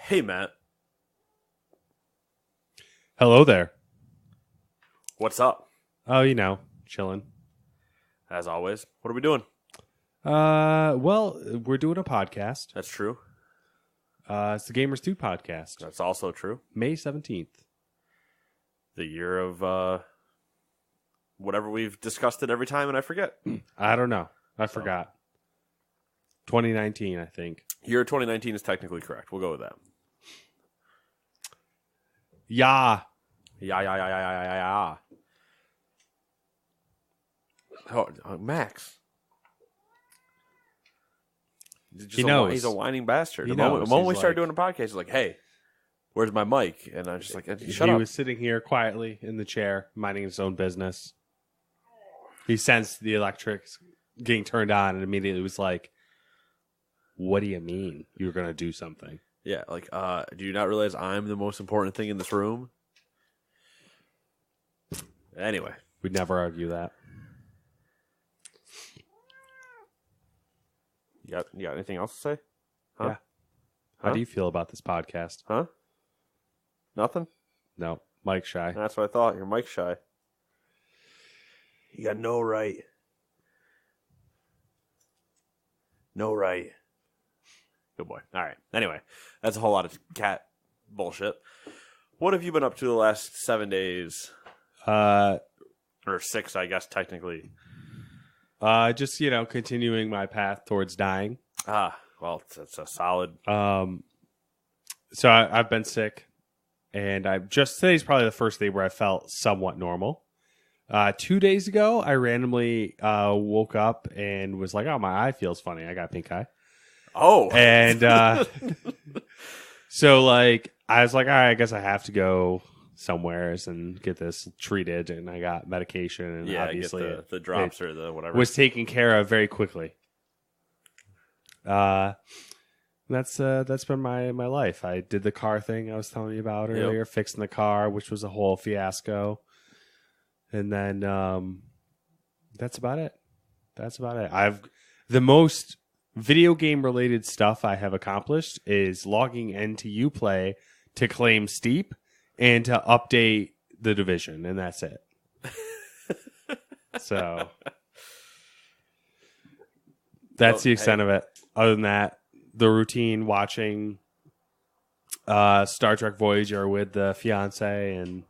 Hey, Matt. Hello there. What's up? Oh, chilling. As always, what are we doing? Well, we're doing a podcast. That's true. It's the Gamers 2 podcast. That's also true. May 17th. The year of whatever we've discussed it every time, and I forget. I don't know. I forgot. 2019, I think. Year 2019 is technically correct. We'll go with that. Yeah. Yeah. Oh, Max. He knows. He's a whining bastard. He The moment knows. we He's started like- doing the podcast, he's like, hey, where's my mic? And I'm just like, shut he up. was sitting here quietly in the chair, minding his own business. He sensed the electrics getting turned on and immediately was like, what do you mean you're going to do something? Yeah, like, do you not realize I'm the most important thing in this room? Anyway. We'd never argue that. You got anything else to say? Huh? Yeah. How do you feel about this podcast? Huh? Nothing? No, Mike shy. That's what I thought. You're mic shy. You got no right. No right. Good boy. All right. Anyway, that's a whole lot of cat bullshit. What have you been up to the last 7 days? Or 6, I guess, technically. Just, continuing my path towards dying. Well, it's a solid. So I've been sick, and today's probably the first day where I felt somewhat normal. 2 days ago, I randomly woke up and was like, oh, my eye feels funny. I got pink eye. Oh. And so, I was like, all right, I guess I have to go somewhere and get this treated. And I got medication, and obviously get the drops or the whatever. Was taken care of very quickly. That's been my life. I did the car thing I was telling you about earlier, fixing the car, which was a whole fiasco. And then that's about it. The most video game related stuff I have accomplished is logging into Uplay to claim Steep and to update the Division, and that's it. So that's the extent of it. Other than that, the routine, watching Star Trek Voyager with the fiance and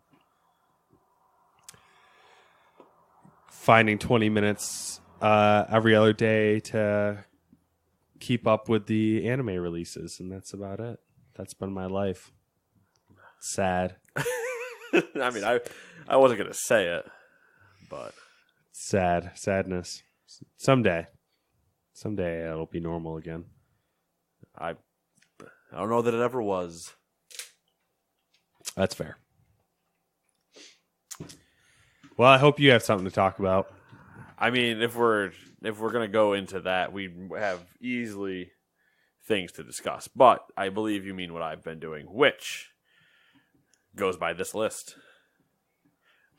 finding 20 minutes every other day to keep up with the anime releases, and that's about it. That's been my life. Sad. I mean, I wasn't going to say it, but... Sadness. Someday it'll be normal again. I don't know that it ever was. That's fair. Well, I hope you have something to talk about. I mean, if we're gonna go into that, we have easily things to discuss. But I believe you mean what I've been doing, which goes by this list.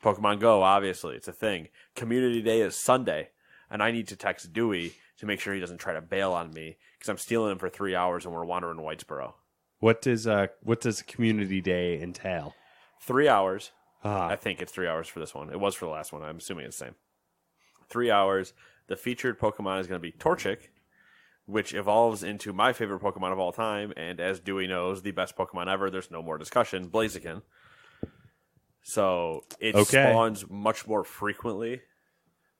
Pokemon Go, obviously, it's a thing. Community Day is Sunday, and I need to text Dewey to make sure he doesn't try to bail on me because I'm stealing him for 3 hours and we're wandering Whitesboro. What does a Community Day entail? 3 hours. Ah. I think it's 3 hours for this one. It was for the last one. I'm assuming it's the same. 3 hours. The featured Pokemon is going to be Torchic, which evolves into my favorite Pokemon of all time, and as Dewey knows, the best Pokemon ever. There's no more discussion. Blaziken. So it spawns much more frequently.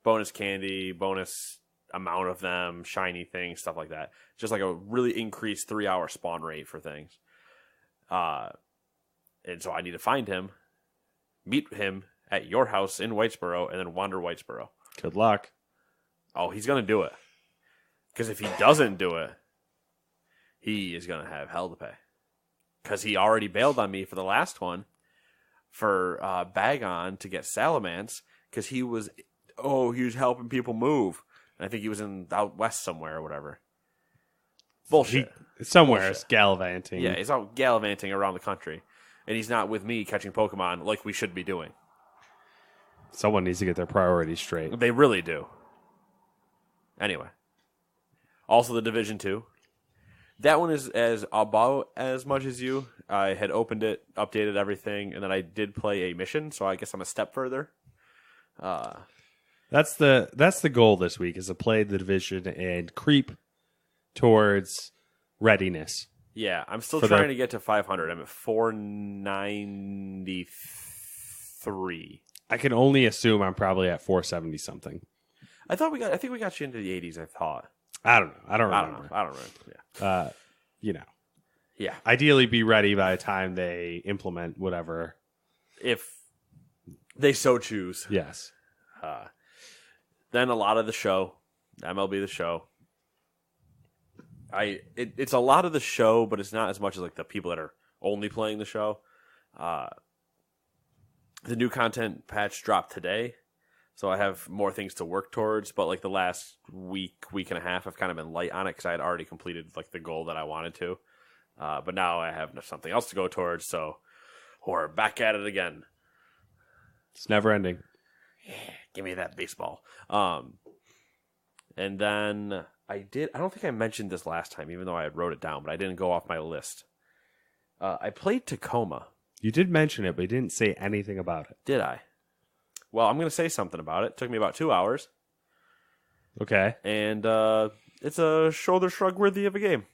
Bonus candy, bonus amount of them, shiny things, stuff like that. Just like a really increased 3 hour spawn rate for things. And so I need to find him, meet him at your house in Whitesboro, and then wander Whitesboro. Good luck. Oh, he's going to do it. Because if he doesn't do it, he is going to have hell to pay. Because he already bailed on me for the last one for Bagon to get Salamence because he was helping people move. And I think he was out west somewhere or whatever. Bullshit. Somewhere is gallivanting. Yeah, he's out gallivanting around the country. And he's not with me catching Pokemon like we should be doing. Someone needs to get their priorities straight. They really do. Anyway. Also the Division 2. That one is as about as much as you. I had opened it, updated everything, and then I did play a mission, so I guess I'm a step further. That's the goal this week, is to play the Division and creep towards readiness. Yeah, I'm still trying to get to 500. I'm at 493. I can only assume I'm probably at 470 something. I think we got you into the 80s. I thought. I don't know. I don't remember. I don't know. Yeah. Yeah. Ideally, be ready by the time they implement whatever, if they so choose. Yes. Then a lot of the show, MLB The Show. It's a lot of the show, but it's not as much as like the people that are only playing the show. The new content patch dropped today, so I have more things to work towards. But like the last week and a half, I've kind of been light on it because I had already completed like the goal that I wanted to. But now I have something else to go towards, so we're back at it again. It's never ending. Yeah, give me that baseball. And then I don't think I mentioned this last time, even though I had wrote it down, but I didn't go off my list. I played Tacoma. You did mention it, but you didn't say anything about it. Did I? Well, I'm going to say something about it. It took me about 2 hours. Okay. And it's a shoulder shrug worthy of a game.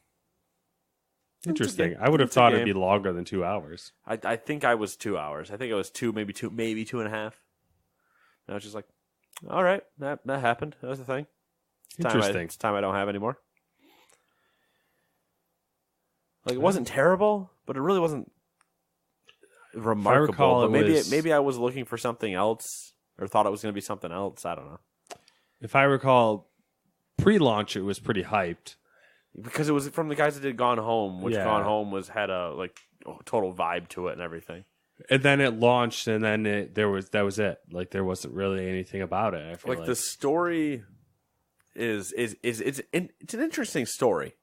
Interesting. I would have thought it'd be longer than 2 hours. I think I was 2 hours. I think it was maybe 2.5. And I was just like, all right, that happened. That was the thing. Interesting. It's time I don't have anymore. Like, it wasn't terrible, but it really wasn't remarkable. But maybe I was looking for something else, or thought it was going to be something else. I don't know. If I recall, pre-launch it was pretty hyped. Because it was from the guys that did Gone Home, which Gone Home had a total vibe to it and everything. And then it launched, and then that was it. Like, there wasn't really anything about it. I feel like the story it's an interesting story.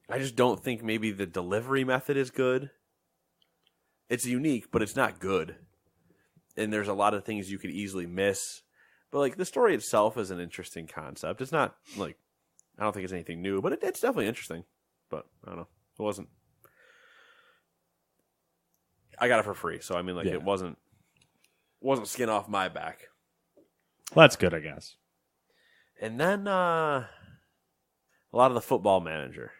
I just don't think maybe the delivery method is good. It's unique, but it's not good. And there's a lot of things you could easily miss. But like the story itself is an interesting concept. It's not like, I don't think it's anything new, but it's definitely interesting. But I don't know. It wasn't. I got it for free, so I mean, like it wasn't skin off my back. Well, that's good, I guess. And then a lot of the Football Manager.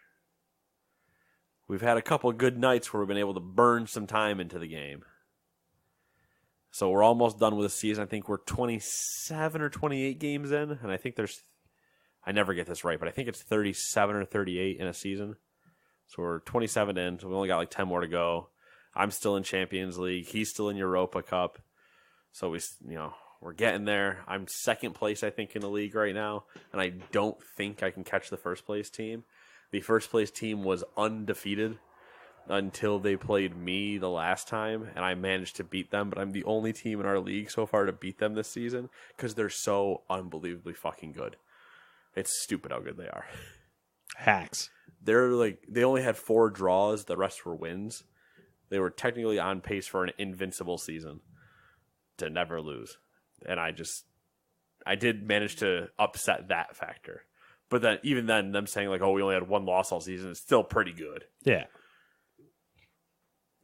We've had a couple of good nights where we've been able to burn some time into the game. So we're almost done with the season. I think we're 27 or 28 games in, and I think I never get this right, but I think it's 37 or 38 in a season. So we're 27 in, so we only got like 10 more to go. I'm still in Champions League. He's still in Europa Cup. So we're getting there. I'm second place, I think, in the league right now, and I don't think I can catch the first place team. The first place team was undefeated until they played me the last time, and I managed to beat them, but I'm the only team in our league so far to beat them this season because they're so unbelievably fucking good. It's stupid how good they are. Hacks. They only had 4 draws, the rest were wins. They were technically on pace for an invincible season to never lose. And I did manage to upset that factor. But then even then, them saying like, oh, we only had 1 loss all season is still pretty good. Yeah.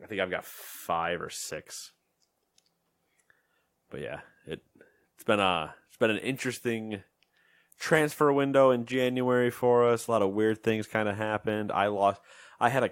I think I've got 5 or 6. But yeah, it's been an interesting transfer window in January for us. A lot of weird things kind of happened. I had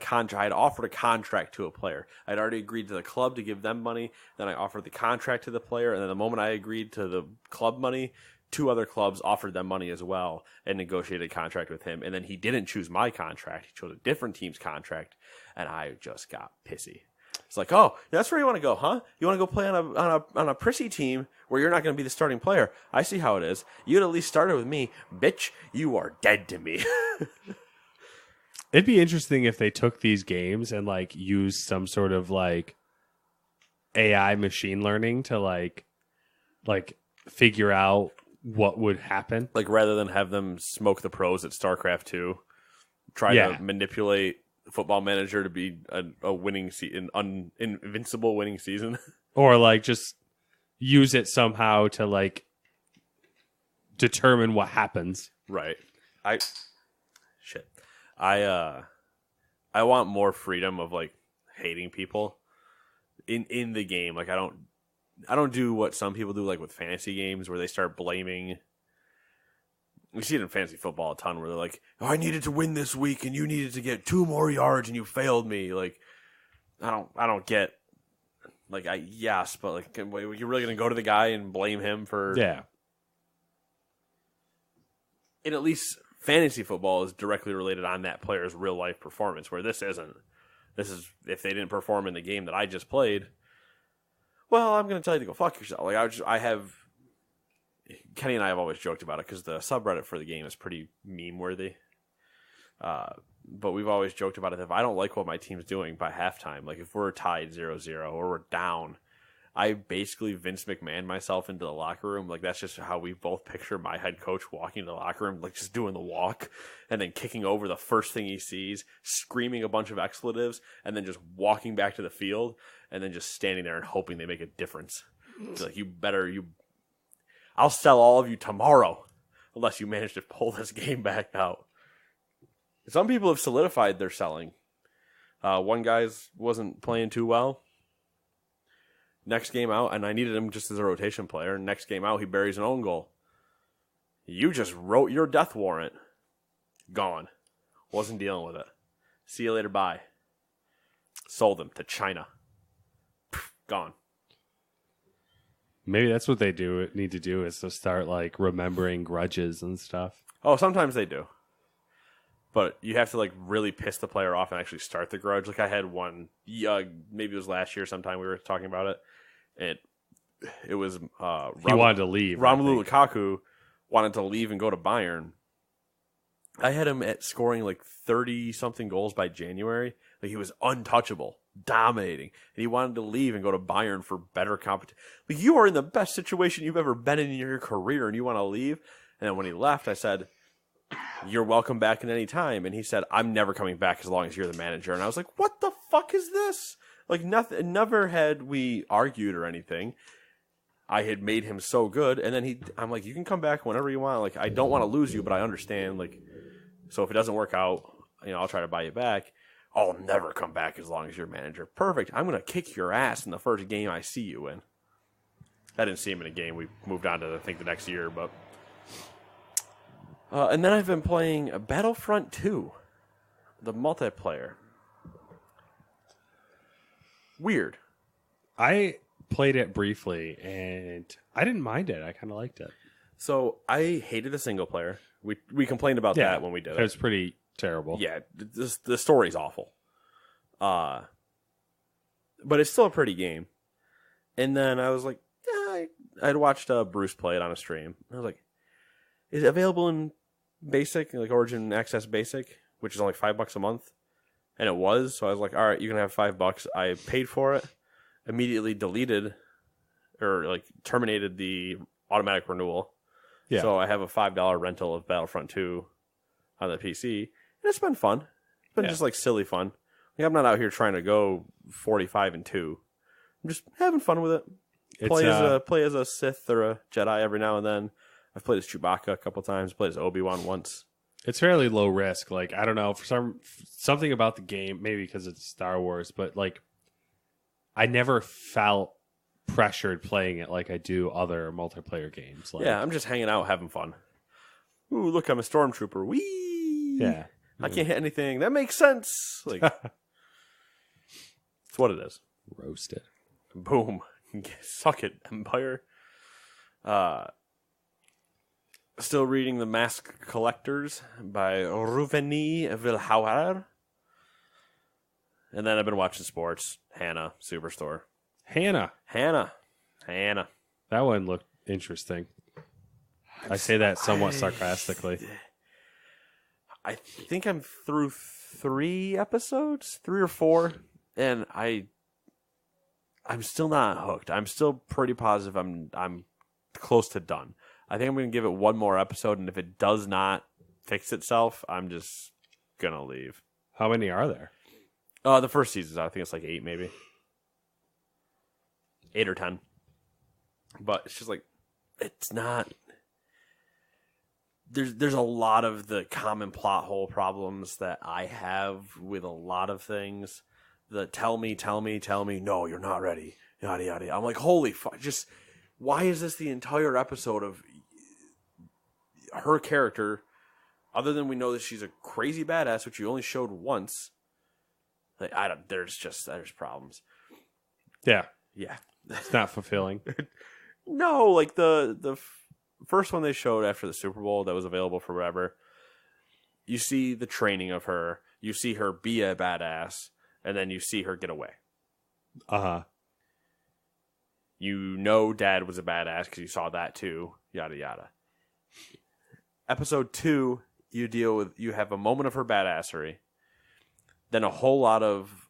offered a contract to a player. I'd already agreed to the club to give them money. Then I offered the contract to the player. And then the moment I agreed to the club money, 2 other clubs offered them money as well and negotiated a contract with him. And then he didn't choose my contract. He chose a different team's contract. And I just got pissy. It's like, oh, that's where you want to go, huh? You want to go play on a prissy team where you're not going to be the starting player. I see how it is. You'd at least started with me. Bitch, you are dead to me. It'd be interesting if they took these games and like used some sort of like AI machine learning to like figure out what would happen. Like rather than have them smoke the pros at StarCraft 2, try to manipulate Football Manager to be a winning invincible winning season, or like just use it somehow to like determine what happens. Right. I want more freedom of like hating people in the game. Like I don't do what some people do, like with fantasy games, where they start blaming. We see it in fantasy football a ton, where they're like, "Oh, I needed to win this week, and you needed to get 2 more yards, and you failed me." Like, I don't get. Like, yes, but like, you're really gonna go to the guy and blame him for? Yeah. And at least fantasy football is directly related on that player's real life performance, where this isn't. This is if they didn't perform in the game that I just played. Well, I'm gonna tell you to go fuck yourself. Like Kenny and I have always joked about it because the subreddit for the game is pretty meme worthy. But we've always joked about it. If I don't like what my team's doing by halftime, like if we're tied 0-0 or we're down, I basically Vince McMahon myself into the locker room. Like that's just how we both picture my head coach walking into the locker room, like just doing the walk and then kicking over the first thing he sees, screaming a bunch of expletives, and then just walking back to the field and then just standing there and hoping they make a difference. It's like I'll sell all of you tomorrow unless you manage to pull this game back out. Some people have solidified their selling. One guy's wasn't playing too well. Next game out, and I needed him just as a rotation player. Next game out, he buries an own goal. You just wrote your death warrant. Gone. Wasn't dealing with it. See you later, bye. Sold him to China. Gone. Maybe that's what they need to do is to start like remembering grudges and stuff. Oh, sometimes they do. But you have to like really piss the player off and actually start the grudge. Like I had one, maybe it was last year sometime we were talking about it. And it was he wanted to leave. Romelu Lukaku wanted to leave and go to Bayern. I had him at scoring like 30-something goals by January. Like he was untouchable, dominating. And he wanted to leave and go to Bayern for better competition. Like you are in the best situation you've ever been in your career and you want to leave? And then when he left, I said, "You're welcome back at any time." And he said, "I'm never coming back as long as you're the manager." And I was like, what the fuck is this? Like nothing, never had we argued or anything. I had made him so good. And then I'm like, "You can come back whenever you want. Like, I don't want to lose you, but I understand. Like, so if it doesn't work out, I'll try to buy you back. I'll never come back as long as you're manager." Perfect. I'm going to kick your ass in the first game I see you in. I didn't see him in a game. We moved on to, I think, the next year, but... and then I've been playing Battlefront 2, the multiplayer. Weird. I played it briefly, and I didn't mind it. I kind of liked it. So I hated the single player. We complained about that when we did it. It was pretty terrible. Yeah, the story's awful. But it's still a pretty game. And then I was like, I'd watched Bruce play it on a stream. I was like, is it available in Basic, like Origin Access Basic, which is only $5 a month? And it was, so I was like, all right, you can have $5. I paid for it, immediately deleted or like terminated the automatic renewal. Yeah. So I have a $5 rental of Battlefront 2 on the PC, and it's been fun. It's been just like silly fun. Like, I'm not out here trying to go 45-2. I'm just having fun with it. Play as a Sith or a Jedi every now and then. I've played as Chewbacca a couple times. Played as Obi-Wan once. It's fairly low risk. Like, I don't know, for something about the game, maybe because it's Star Wars, but like, I never felt pressured playing it like I do other multiplayer games. Like, yeah, I'm just hanging out, having fun. Ooh, look, I'm a stormtrooper. Whee! Yeah. I can't hit anything. That makes sense. Like, it's what it is. Roast it. Boom. Suck it, Empire. Still reading The Mask Collectors by Ruveni Vilhauer. And then I've been watching sports. Hannah, Superstore. Hannah. That one looked interesting. I say that somewhat sarcastically. I think I'm through 3 episodes, 3 or 4, and I'm still not hooked. I'm still pretty positive I'm close to done. I think I'm going to give it one more episode, and if it does not fix itself, I'm just going to leave. How many are there? The first season's out. I think it's like 8, maybe. 8 or 10. But it's just like, it's not... there's a lot of the common plot hole problems that I have with a lot of things. The tell me, no, you're not ready, yada yada. I'm like, holy fuck! Just why is this the entire episode of her character? Other than we know that she's a crazy badass, which you only showed once. Like, there's problems. Yeah, yeah, it's not fulfilling. No, like the first one they showed after the Super Bowl that was available for whatever. You see the training of her. You see her be a badass, and then you see her get away. You know Dad was a badass because you saw that too. Yada yada. Episode 2, you have a moment of her badassery, then a whole lot of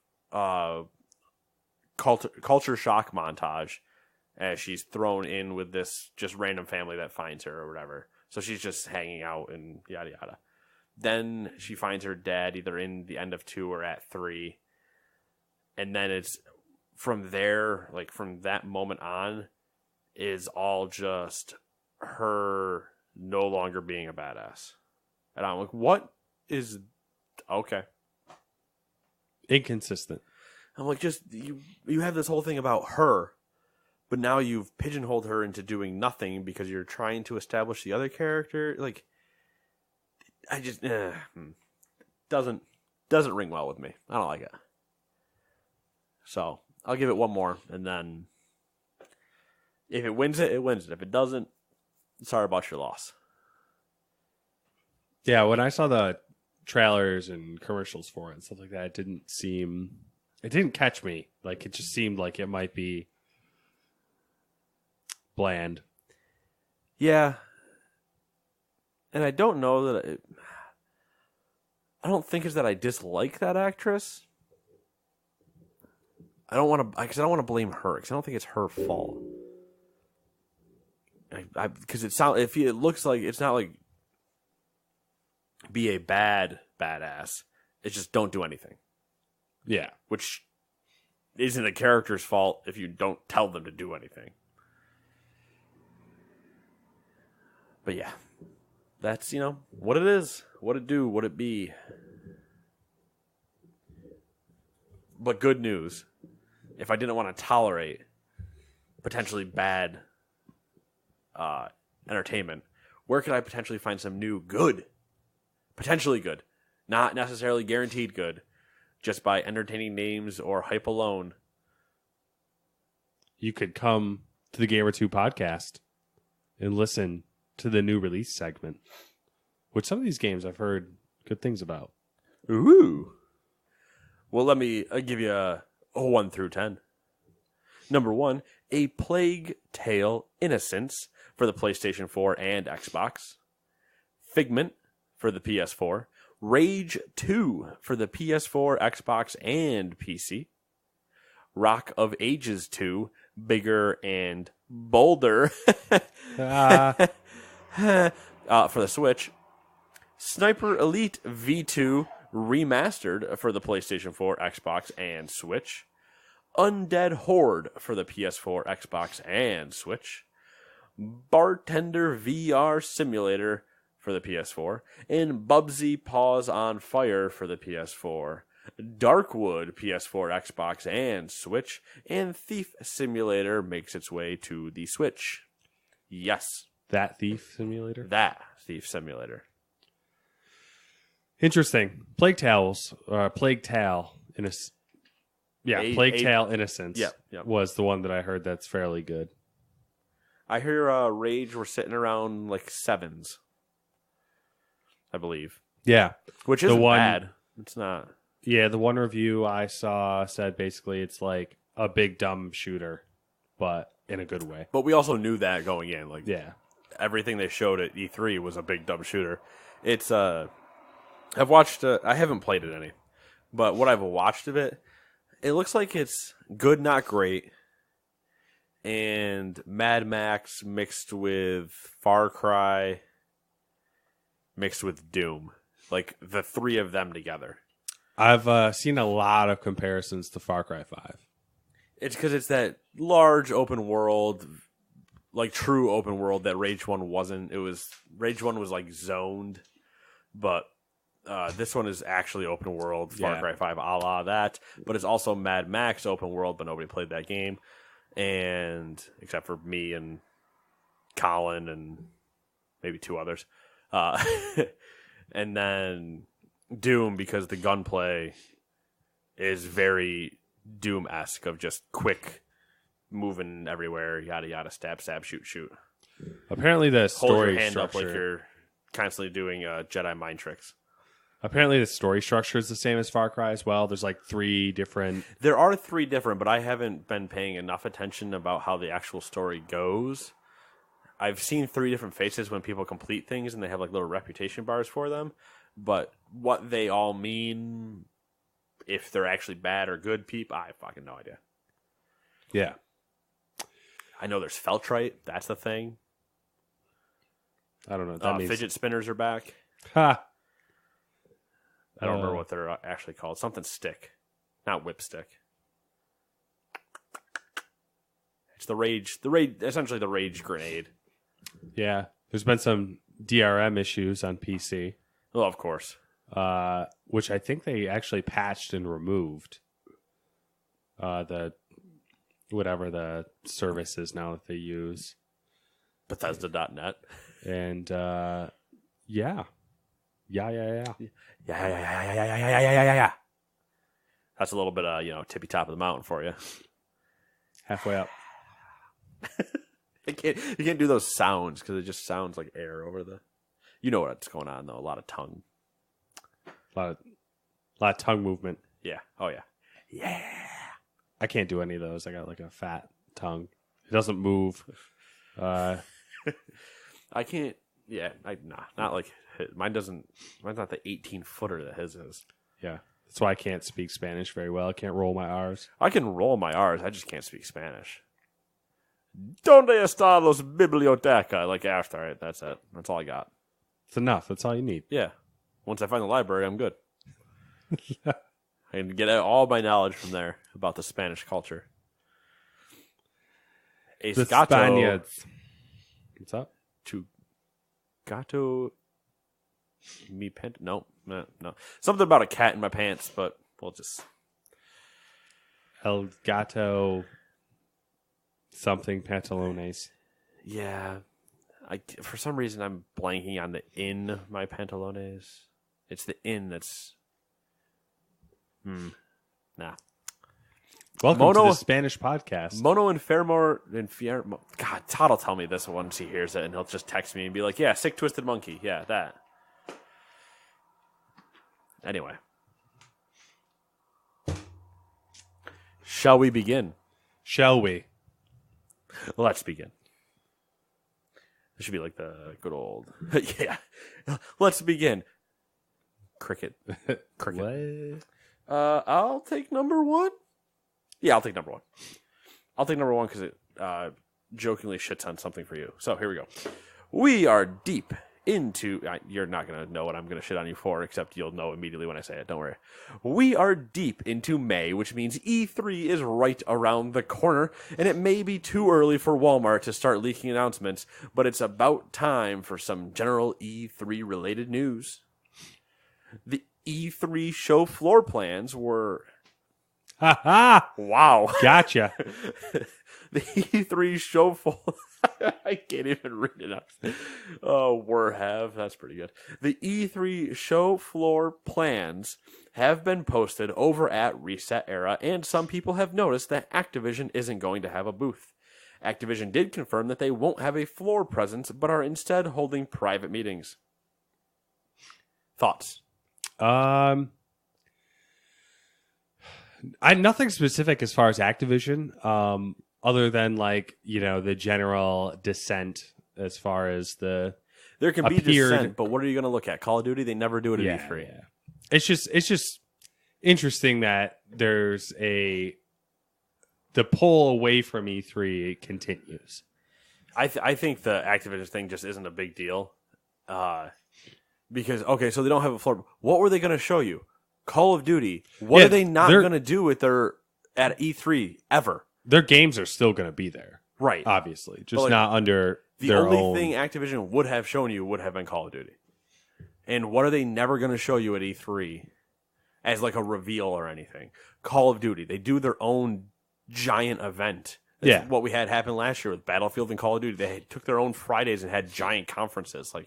culture shock montage as she's thrown in with this just random family that finds her or whatever. So she's just hanging out and yada yada. Then she finds her dad either in the end of 2 or at 3. And then it's from there, like from that moment on, is all just her no longer being a badass. And I'm like, what is... Okay. Inconsistent. I'm like, just, you have this whole thing about her, but now you've pigeonholed her into doing nothing because you're trying to establish the other character. Like, I just... doesn't ring well with me. I don't like it. So, I'll give it one more, and then if it wins it, it wins it. If it doesn't, sorry about your loss. Yeah, when I saw the trailers and commercials for it and stuff like that, it didn't catch me. Like, it just seemed like it might be bland. Yeah. And I don't know that I don't think it's that I dislike that actress. I don't want to blame her because I don't think it's her fault. Because it looks like it's not like be a badass. It's just don't do anything. Yeah, which isn't the character's fault if you don't tell them to do anything. But yeah, that's what it is, what it do, what it be. But good news. If I didn't want to tolerate potentially bad entertainment, where could I potentially find some new good? Potentially good. Not necessarily guaranteed good. Just by entertaining names or hype alone. You could come to the Gamer 2 podcast and listen to the new release segment, which some of these games I've heard good things about. Ooh. Well, let me give you a 1 through 10. Number 1, A Plague Tale: Innocence for the PlayStation 4 and Xbox. Figment for the PS4. Rage 2 for the PS4, Xbox, and PC. Rock of Ages 2, Bigger and Bolder for the Switch. Sniper Elite V2 Remastered for the PlayStation 4, Xbox, and Switch. Undead Horde for the PS4, Xbox, and Switch. Bartender VR Simulator for the PS4, and Bubsy Paws on Fire for the PS4, Darkwood PS4, Xbox, and Switch, and Thief Simulator makes its way to the Switch. Yes. That Thief Simulator? That Thief Simulator. Interesting. Plague Tale Innocence. Yeah, Plague Tale Innocence was the one that I heard that's fairly good. I hear Rage were sitting around like 7s. I believe. Yeah. Which isn't bad. It's not. Yeah, the one review I saw said basically it's like a big dumb shooter, but in a good way. But we also knew that going in. Like, yeah. Everything they showed at E3 was a big dumb shooter. It's I've watched I haven't played it any, but what I've watched of it, it looks like it's good, not great. And Mad Max mixed with Far Cry mixed with Doom. Like, the three of them together. I've seen a lot of comparisons to Far Cry 5. It's because it's that large open world, like true open world that Rage 1 wasn't. Rage 1 was like zoned, but this one is actually open world, Far Cry 5 a la that, but it's also Mad Max open world, but nobody played that game, and except for me and Colin and maybe 2 others. And then Doom, because the gunplay is very Doom-esque of just quick moving everywhere, yada yada, stab, shoot, shoot. Apparently the story hold your hand structure, up like you're constantly doing Jedi mind tricks. Apparently the story structure is the same as Far Cry as well. There's like 3 different. There are 3 different, but I haven't been paying enough attention about how the actual story goes. I've seen 3 different faces when people complete things, and they have like little reputation bars for them. But what they all mean, if they're actually bad or good people, I have fucking no idea. Yeah. I know there's Feltrite. That's the thing. I don't know what that means. Fidget spinners are back. Ha! I don't remember what they're actually called. Something stick. Not whipstick. It's the rage, essentially the rage grenade. Yeah. There's been some DRM issues on PC. Well, of course. Which I think they actually patched and removed. The whatever the service is now that they use. Bethesda.net. And yeah. Yeah. That's a little bit of, tippy top of the mountain for you. Halfway up. You can't do those sounds because it just sounds like air over the. You know what's going on though. A lot of tongue. A lot of tongue movement. Yeah. Oh yeah. Yeah. I can't do any of those. I got like a fat tongue. It doesn't move. I can't. Yeah. Not like mine doesn't. Mine's not the 18-footer that his is. Yeah. That's why I can't speak Spanish very well. I can't roll my R's. I can roll my R's. I just can't speak Spanish. Donde está los biblioteca? Like after, all right, that's it. That's all I got. It's enough. That's all you need. Yeah. Once I find the library, I'm good. I can get all my knowledge from there about the Spanish culture. The Spaniards. What's up? To gato mi pant? No. Something about a cat in my pants, but we'll just. El gato. Something pantalones. Yeah. For some reason, I'm blanking on the in my pantalones. It's the in that's. Nah. Welcome to the Spanish podcast. Mono and Fairmore and Fiermo. God, Todd will tell me this once he hears it, and he'll just text me and be like, "Yeah, sick twisted monkey, yeah, that." Anyway, shall we begin? Shall we? Let's begin. This should be like the good old yeah. Let's begin. Cricket. What? I'll take number 1. Yeah, I'll take number 1. I'll take number 1 because it jokingly shits on something for you. So here we go. We are deep into... you're not going to know what I'm going to shit on you for, except you'll know immediately when I say it. Don't worry. We are deep into May, which means E3 is right around the corner, and it may be too early for Walmart to start leaking announcements, but it's about time for some general E3-related news. The E3 show floor plans were... Ha ha! Wow. Gotcha. The E3 show floor... I can't even read it out. Oh, that's pretty good. The E3 show floor plans have been posted over at Reset Era, and some people have noticed that Activision isn't going to have a booth. Activision did confirm that they won't have a floor presence, but are instead holding private meetings. Thoughts? Nothing specific as far as Activision. Other than the general dissent as far as the there can be dissent, but what are you going to look at? Call of Duty? They never do it at E3. Yeah. It's just interesting that there's the pull away from E3 continues. I think the Activision thing just isn't a big deal, because so they don't have a floor. What were they going to show you? Call of Duty. What are they not going to do with at E3 ever? Their games are still going to be there. Right. Obviously. Just not under their own. The only thing Activision would have shown you would have been Call of Duty. And what are they never going to show you at E3 as like a reveal or anything? Call of Duty. They do their own giant event. That's what we had happen last year with Battlefield and Call of Duty. They took their own Fridays and had giant conferences. Like,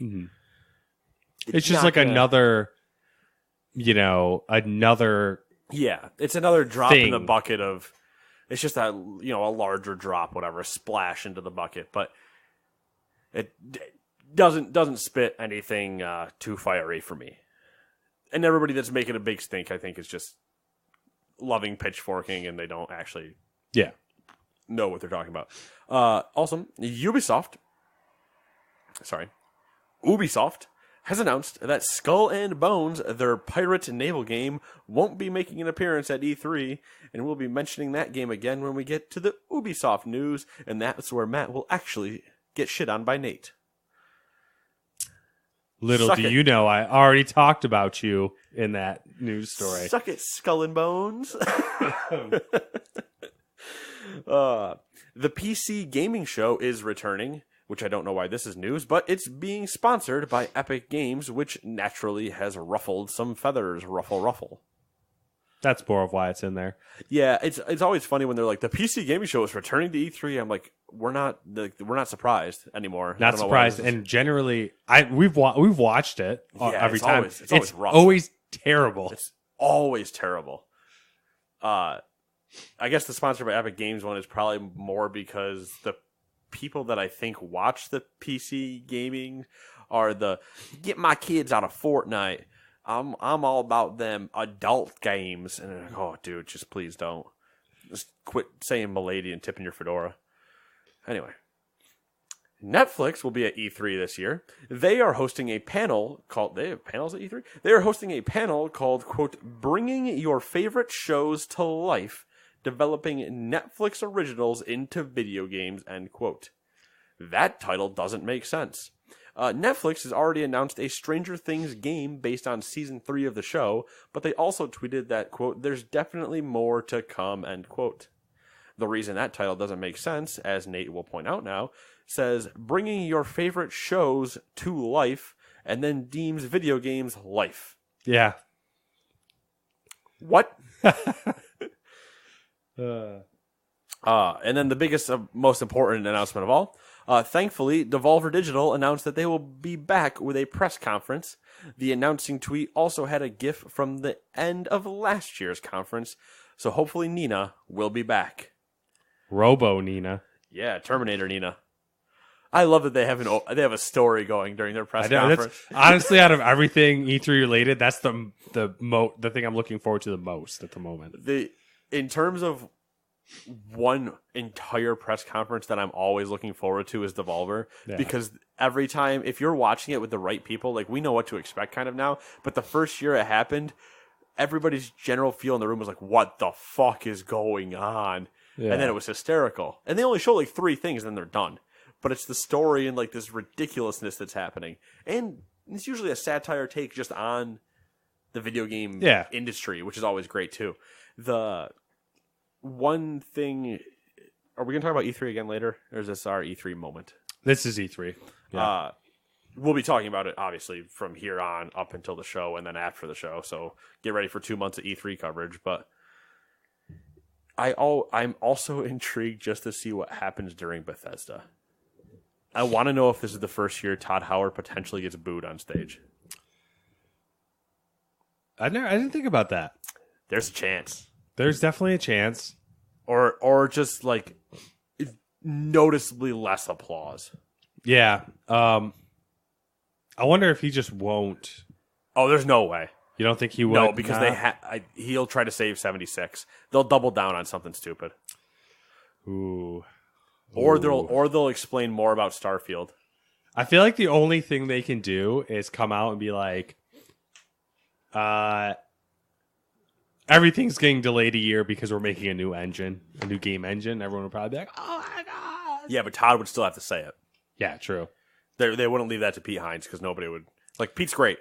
it's just like another, another. Yeah, it's another drop thing in the bucket of. It's just a larger drop, whatever, a splash into the bucket, but it doesn't spit anything too fiery for me. And everybody that's making a big stink, I think, is just loving pitchforking, and they don't actually know what they're talking about. Also, Ubisoft has announced that Skull and Bones, their pirate naval game, won't be making an appearance at E3, and we'll be mentioning that game again when we get to the Ubisoft news, and that's where Matt will actually get shit on by Nate. Little do you know, I already talked about you in that news story. Suck it, Skull and Bones. The PC gaming show is returning, which I don't know why this is news, but it's being sponsored by Epic Games, which naturally has ruffled some feathers. Ruffle. That's more of why it's in there. Yeah, it's always funny when they're like, the PC gaming show is returning to E3. I'm like, we're not surprised anymore. Not surprised, and generally, we've watched it every time. It's always rough. Always terrible. It's always terrible. I guess the sponsor by Epic Games one is probably more because the people that I think watch the PC gaming are the get my kids out of Fortnite. I'm all about them adult games, and they're like, oh, dude, just please don't. Just quit saying "milady" and tipping your fedora. Anyway, Netflix will be at E3 this year. They are hosting a panel called. They have panels at E3. They are hosting a panel called "quote Bringing Your Favorite Shows to Life." Developing Netflix originals into video games, end quote. That title doesn't make sense. Netflix has already announced a Stranger Things game based on Season 3 of the show, but they also tweeted that, quote, there's definitely more to come, end quote. The reason that title doesn't make sense, as Nate will point out now, says, bringing your favorite shows to life, and then deems video games life. Yeah. What? And then the biggest, most important announcement of all, thankfully, Devolver Digital announced that they will be back with a press conference. The announcing tweet also had a GIF from the end of last year's conference, so hopefully Nina will be back. Robo Nina. Yeah, Terminator Nina. I love that they have a story going during their press conference. Honestly, out of everything E3 related, that's the thing I'm looking forward to the most at the moment. In terms of one entire press conference that I'm always looking forward to is Devolver, because every time, if you're watching it with the right people, like we know what to expect kind of now, but the first year it happened, everybody's general feel in the room was like, what the fuck is going on? Yeah. And then it was hysterical. And they only show like 3 things and then they're done. But it's the story and like this ridiculousness that's happening. And it's usually a satire take just on the video game industry, which is always great too. The one thing, are we going to talk about E3 again later? Or is this our E3 moment? This is E3. Yeah. We'll be talking about it, obviously, from here on up until the show and then after the show. So get ready for 2 months of E3 coverage. But I'm also intrigued just to see what happens during Bethesda. I want to know if this is the first year Todd Howard potentially gets booed on stage. I didn't think about that. There's a chance. There's definitely a chance. Or just like noticeably less applause. Yeah. I wonder if he just won't. Oh, there's no way. You don't think he would? No, because he'll try to save 76. They'll double down on something stupid. Ooh. Or they'll explain more about Starfield. I feel like the only thing they can do is come out and be like, everything's getting delayed a year because we're making a new game engine. Everyone would probably be like, oh my god. Yeah, but Todd would still have to say it. Yeah, true. They wouldn't leave that to Pete Hines because nobody would. Like, Pete's great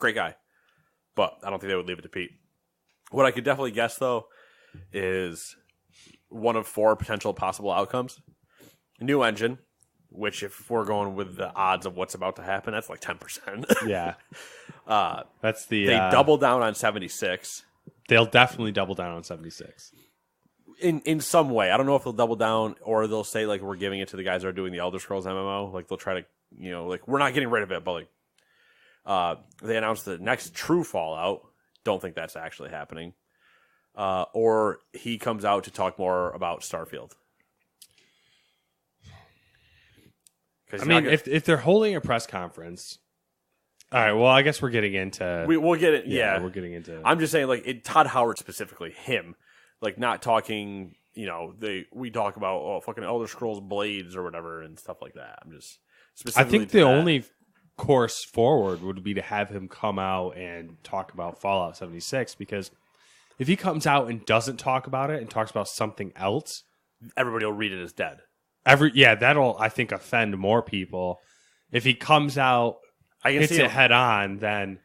guy, but I don't think they would leave it to Pete. What I could definitely guess though is one of 4 potential possible outcomes. New engine, which if we're going with the odds of what's about to happen, that's like 10%. Yeah. That's the... They double down on 76. They'll definitely double down on 76. In some way. I don't know if they'll double down or they'll say, like, we're giving it to the guys that are doing the Elder Scrolls MMO. Like, they'll try to, you know, like, we're not getting rid of it, but, like, they announced the next true Fallout. Don't think that's actually happening. Or he comes out to talk more about Starfield. I mean, if they're holding a press conference... All right, well, I guess we're getting into... We'll get it, yeah. We're getting into... I'm just saying, like, Todd Howard specifically, him, like, not talking, you know, we talk about, fucking Elder Scrolls Blades or whatever and stuff like that. I'm just specifically... I think the only course forward would be to have him come out and talk about Fallout 76, because if he comes out and doesn't talk about it and talks about something else... Everybody will read it as dead. That'll, I think, offend more people. If he comes out... hits it head on, then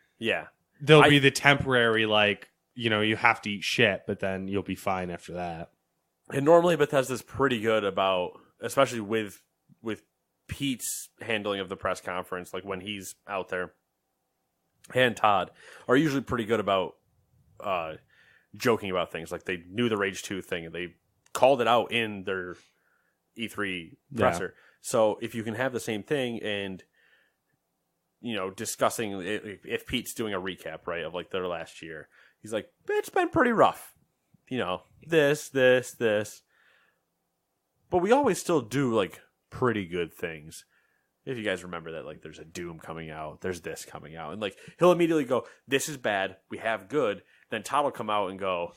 there'll be the temporary, like, you know, you have to eat shit, but then you'll be fine after that. And normally Bethesda's pretty good about, especially with Pete's handling of the press conference, like when he's out there, and Todd are usually pretty good about joking about things. Like they knew the Rage 2 thing and they called it out in their E3 presser. So if you can have the same thing and, you know, discussing if Pete's doing a recap, right, of like their last year, he's like, it's been pretty rough. You know, this. But we always still do like pretty good things. If you guys remember that, like, there's a Doom coming out, there's this coming out, and like he'll immediately go, "This is bad. We have good." Then Todd will come out and go,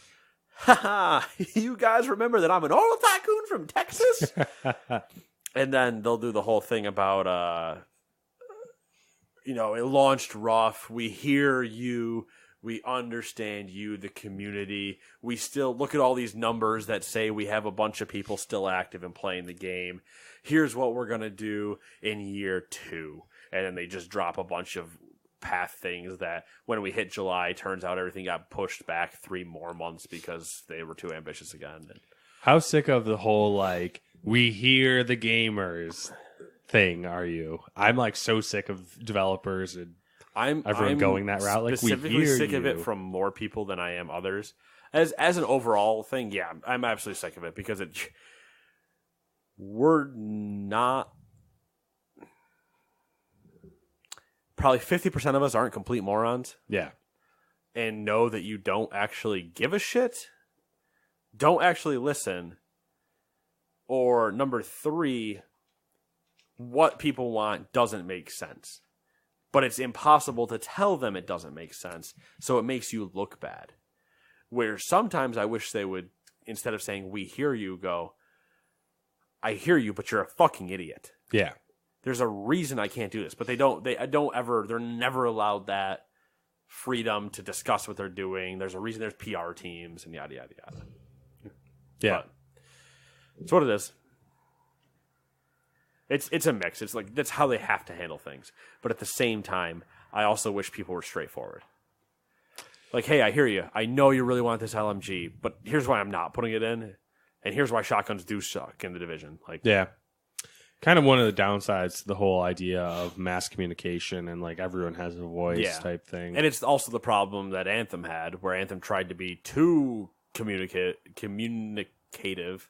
"Haha, you guys remember that I'm an oil tycoon from Texas?" And then they'll do the whole thing about, you know, it launched rough. We hear you. We understand you, the community. We still look at all these numbers that say we have a bunch of people still active and playing the game. Here's what we're going to do in year 2. And then they just drop a bunch of path things that when we hit July, turns out everything got pushed back 3 more months because they were too ambitious again. How sick of the whole, like, we hear the gamers thing are you? I'm, like, so sick of developers and everyone going that route. Like, specifically sick of it from more people than I am others. As an overall thing, yeah, I'm absolutely sick of it because we're not... Probably 50% of us aren't complete morons. Yeah. And know that you don't actually give a shit. Don't actually listen. Or number 3, what people want doesn't make sense. But it's impossible to tell them it doesn't make sense. So it makes you look bad. Where sometimes I wish they would, instead of saying, "We hear you," go, "I hear you, but you're a fucking idiot." Yeah. There's a reason I can't do this, but they're never allowed that freedom to discuss what they're doing. There's a reason there's PR teams and yada, yada, yada. Yeah. But it's what it is. It's a mix. It's like, that's how they have to handle things. But at the same time, I also wish people were straightforward. Like, hey, I hear you. I know you really want this LMG, but here's why I'm not putting it in. And here's why shotguns do suck in the division. Like, yeah. Kind of one of the downsides to the whole idea of mass communication and like everyone has a voice type thing. And it's also the problem that Anthem had, where Anthem tried to be too communicative,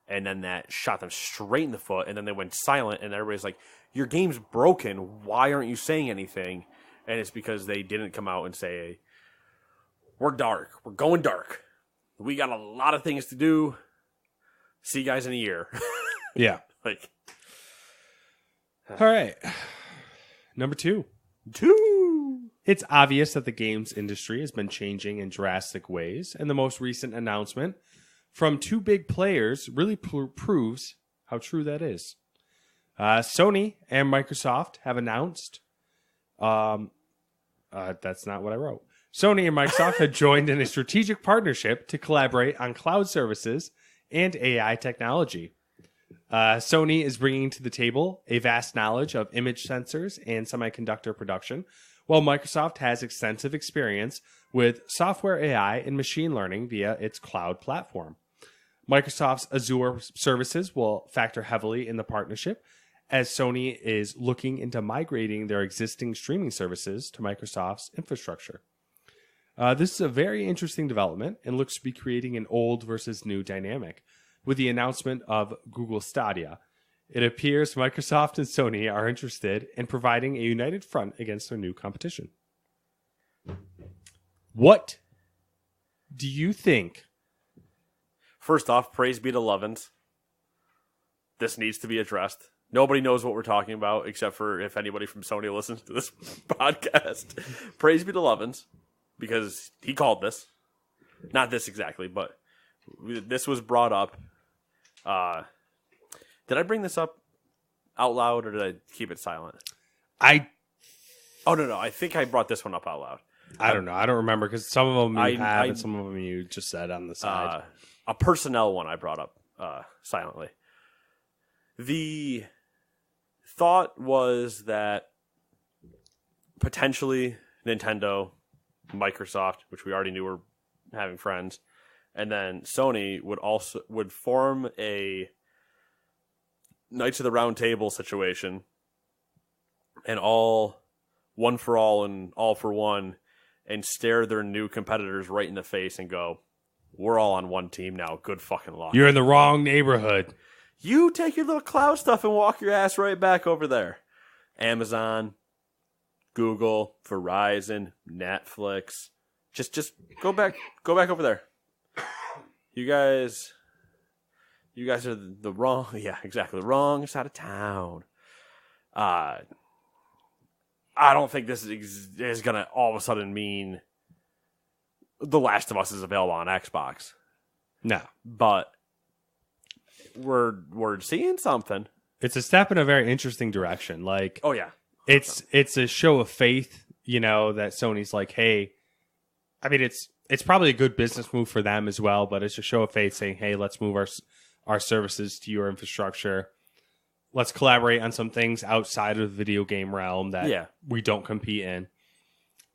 and then that shot them straight in the foot, and then they went silent, and everybody's like, your game's broken, why aren't you saying anything? And it's because they didn't come out and say, we're dark, we're going dark, we got a lot of things to do, see you guys in a year. Yeah. Like... All right. Number 2. It's obvious that the games industry has been changing in drastic ways, and the most recent announcement from 2 big players really proves how true that is. Sony and Microsoft have announced... that's not what I wrote. Sony and Microsoft have joined in a strategic partnership to collaborate on cloud services and AI technology. Sony is bringing to the table a vast knowledge of image sensors and semiconductor production, while Microsoft has extensive experience with software AI and machine learning via its cloud platform. Microsoft's Azure services will factor heavily in the partnership, as Sony is looking into migrating their existing streaming services to Microsoft's infrastructure. This is a very interesting development and looks to be creating an old versus new dynamic. With the announcement of Google Stadia, it appears Microsoft and Sony are interested in providing a united front against their new competition. What do you think? First off, praise be to Lovins. This needs to be addressed. Nobody knows what we're talking about except for if anybody from Sony listens to this podcast. Praise be to Lovins, because he called this. Not this exactly, but this was brought up. Did I bring this up out loud or did I keep it silent? Oh, no. I think I brought this one up out loud. I don't know. I don't remember because some of them you have and some of them you just said on the side. A personnel one I brought up silently. The thought was that potentially Nintendo, Microsoft, which we already knew were having friends, and then Sony would form a Knights of the Round Table situation, and all one for all and all for one, and stare their new competitors right in the face and go, "We're all on one team now. Good fucking luck. You're in the wrong neighborhood. You take your little cloud stuff and walk your ass right back over there." Amazon, Google, Verizon, Netflix. Just go back over there. You guys are the wrong, the wrong side of town. I don't think this is going to all of a sudden mean The Last of Us is available on Xbox. No. But we're seeing something. It's a step in a very interesting direction. Like, oh yeah. It's a show of faith, that Sony's like, hey, I mean, it's probably a good business move for them as well, but it's a show of faith saying, hey, let's move our services to your infrastructure. Let's collaborate on some things outside of the video game realm that we don't compete in.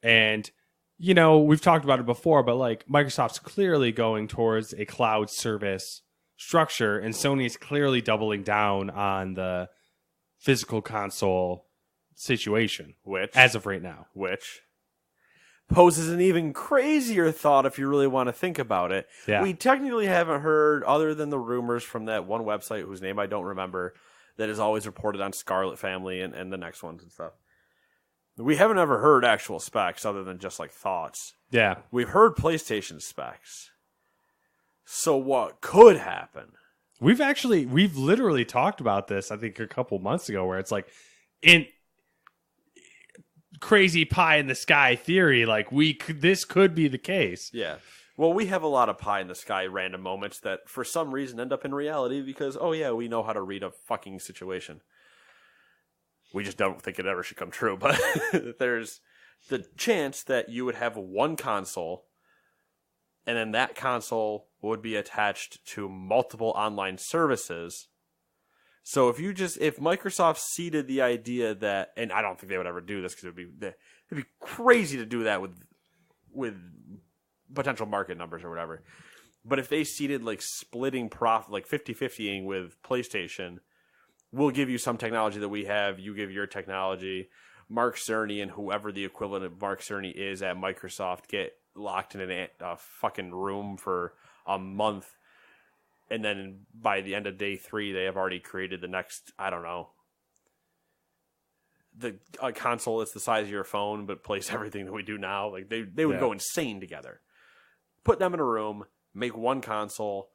And, we've talked about it before, but like Microsoft's clearly going towards a cloud service structure, and Sony's clearly doubling down on the physical console situation, as of right now. Which poses an even crazier thought if you really want to think about it. Yeah. We technically haven't heard, other than the rumors from that one website whose name I don't remember, that is always reported on Scarlet Family and the next ones and stuff. We haven't ever heard actual specs other than just like thoughts. Yeah. We've heard PlayStation specs. So what could happen? We've literally talked about this, I think, a couple months ago, where it's like in crazy pie in the sky theory, like this could be the case. Yeah. Well, we have a lot of pie in the sky random moments that for some reason end up in reality because, we know how to read a fucking situation. We just don't think it ever should come true. But there's the chance that you would have one console, and then that console would be attached to multiple online services. So if Microsoft seeded the idea that, and I don't think they would ever do this because it'd be crazy to do that with potential market numbers or whatever. But if they seeded like splitting profit, like 50-50ing with PlayStation, we'll give you some technology that we have, you give your technology. Mark Cerny and whoever the equivalent of Mark Cerny is at Microsoft get locked in a fucking room for a month. And then by the end of day 3, they have already created the next, I don't know, a console that's the size of your phone, but plays everything that we do now. Like they would go insane together. Put them in a room, make one console.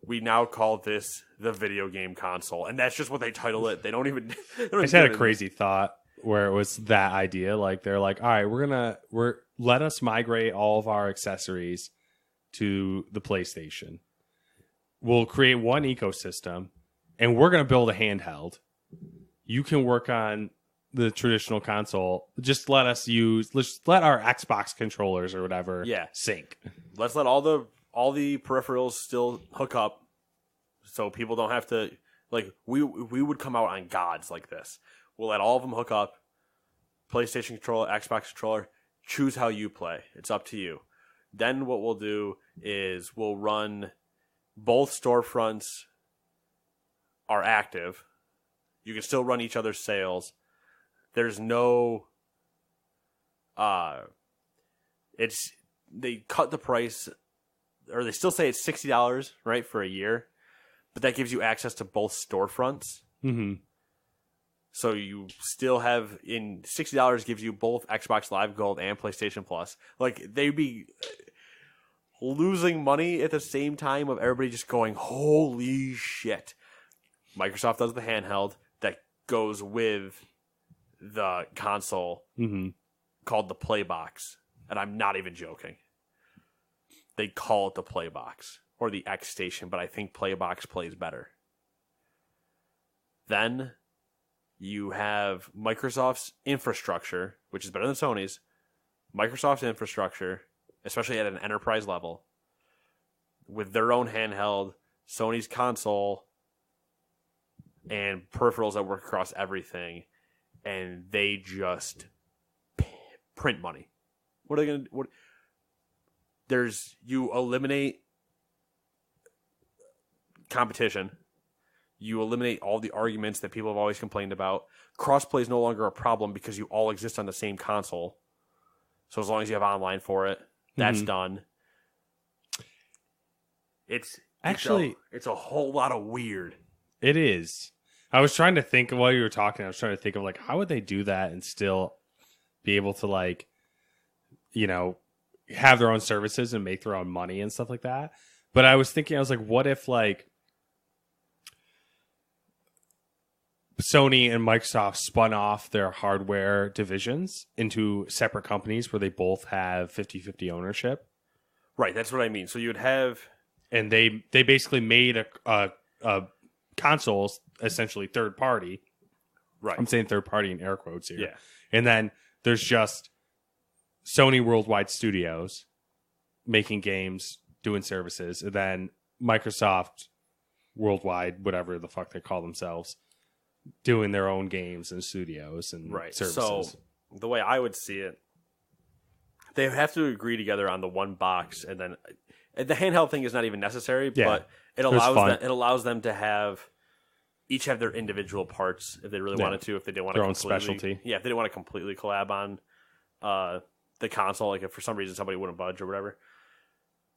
We now call this the video game console, and that's just what they title it. They don't even. I just had a crazy thought where it was that idea. Like they're like, all right, let us migrate all of our accessories to the PlayStation. We'll create one ecosystem, and we're going to build a handheld. You can work on the traditional console. Just let our Xbox controllers or whatever sync. Let's let all the peripherals still hook up, so people don't have to, like, we would come out on gods like this. We'll let all of them hook up. PlayStation controller, Xbox controller, choose how you play. It's up to you. Then what we'll do is we'll run both storefronts are active. You can still run each other's sales. There's no they cut the price, or they still say it's $60, right, for a year, but that gives you access to both storefronts. Mm-hmm. So you still have $60 gives you both Xbox Live Gold and PlayStation Plus. Like, they'd be losing money at the same time of everybody just going, holy shit. Microsoft does the handheld that goes with the console called the Playbox. And I'm not even joking. They call it the Playbox or the X Station, but I think Playbox plays better. Then you have Microsoft's infrastructure, which is better than Sony's. Microsoft's infrastructure, especially at an enterprise level, with their own handheld, Sony's console, and peripherals that work across everything, and they just print money. What are they going to... You eliminate competition. You eliminate all the arguments that people have always complained about. Crossplay is no longer a problem because you all exist on the same console. So as long as you have online for it, that's done. It's a whole lot of weird. It is. I was trying to think while you were talking. I was trying to think of like how would they do that and still be able to like, you know, have their own services and make their own money and stuff like that. But I was thinking, I was like, what if like Sony and Microsoft spun off their hardware divisions into separate companies where they both have 50-50 ownership? Right, that's what I mean. So you would have... And they basically made a consoles essentially third party. Right. I'm saying third party in air quotes here. Yeah. And then there's just Sony Worldwide Studios making games, doing services, and then Microsoft Worldwide, whatever the fuck they call themselves, doing their own games and studios and services. So the way I would see it, they have to agree together on the one box, and then the handheld thing is not even necessary, but it allows them to have each have their individual parts if they really wanted to. If they didn't want their to own specialty, if they didn't want to completely collab on the console, like if for some reason somebody wouldn't budge or whatever.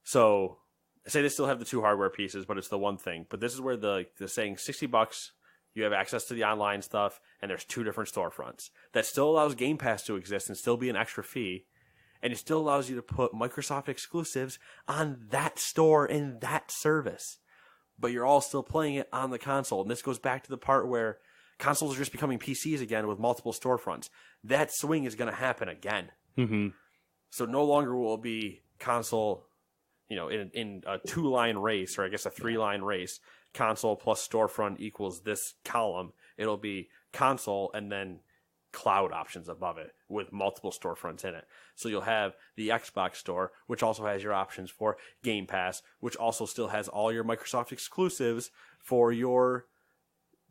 So say they still have the two hardware pieces, but it's the one thing. But this is where the saying $60, you have access to the online stuff, and there's two different storefronts. That still allows Game Pass to exist and still be an extra fee. And it still allows you to put Microsoft exclusives on that store in that service. But you're all still playing it on the console. And this goes back to the part where consoles are just becoming PCs again with multiple storefronts. That swing is going to happen again. Mm-hmm. So no longer will it be console, in a 2-line race, or I guess a 3-line race, console plus storefront equals this column. It'll be console and then cloud options above it with multiple storefronts in it. So you'll have the Xbox store, which also has your options for Game Pass, which also still has all your Microsoft exclusives for your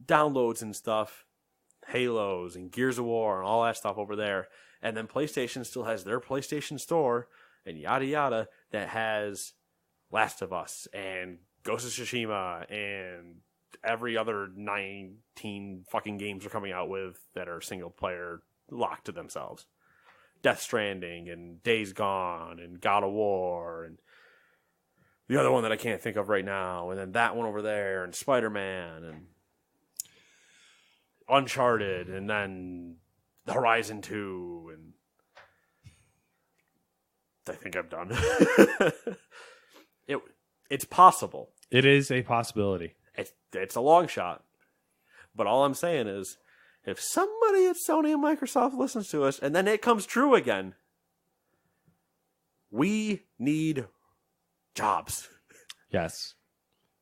downloads and stuff, Halos and Gears of War and all that stuff over there. And then PlayStation still has their PlayStation store and yada yada that has Last of Us and Ghost of Tsushima and every other 19 fucking games are coming out with that are single player locked to themselves. Death Stranding and Days Gone and God of War and the other one that I can't think of right now, and then that one over there and Spider-Man and Uncharted and then Horizon 2 and I think I'm done. It's possible. It is a possibility. It's a long shot. But all I'm saying is, if somebody at Sony and Microsoft listens to us, and then it comes true again, we need jobs. Yes.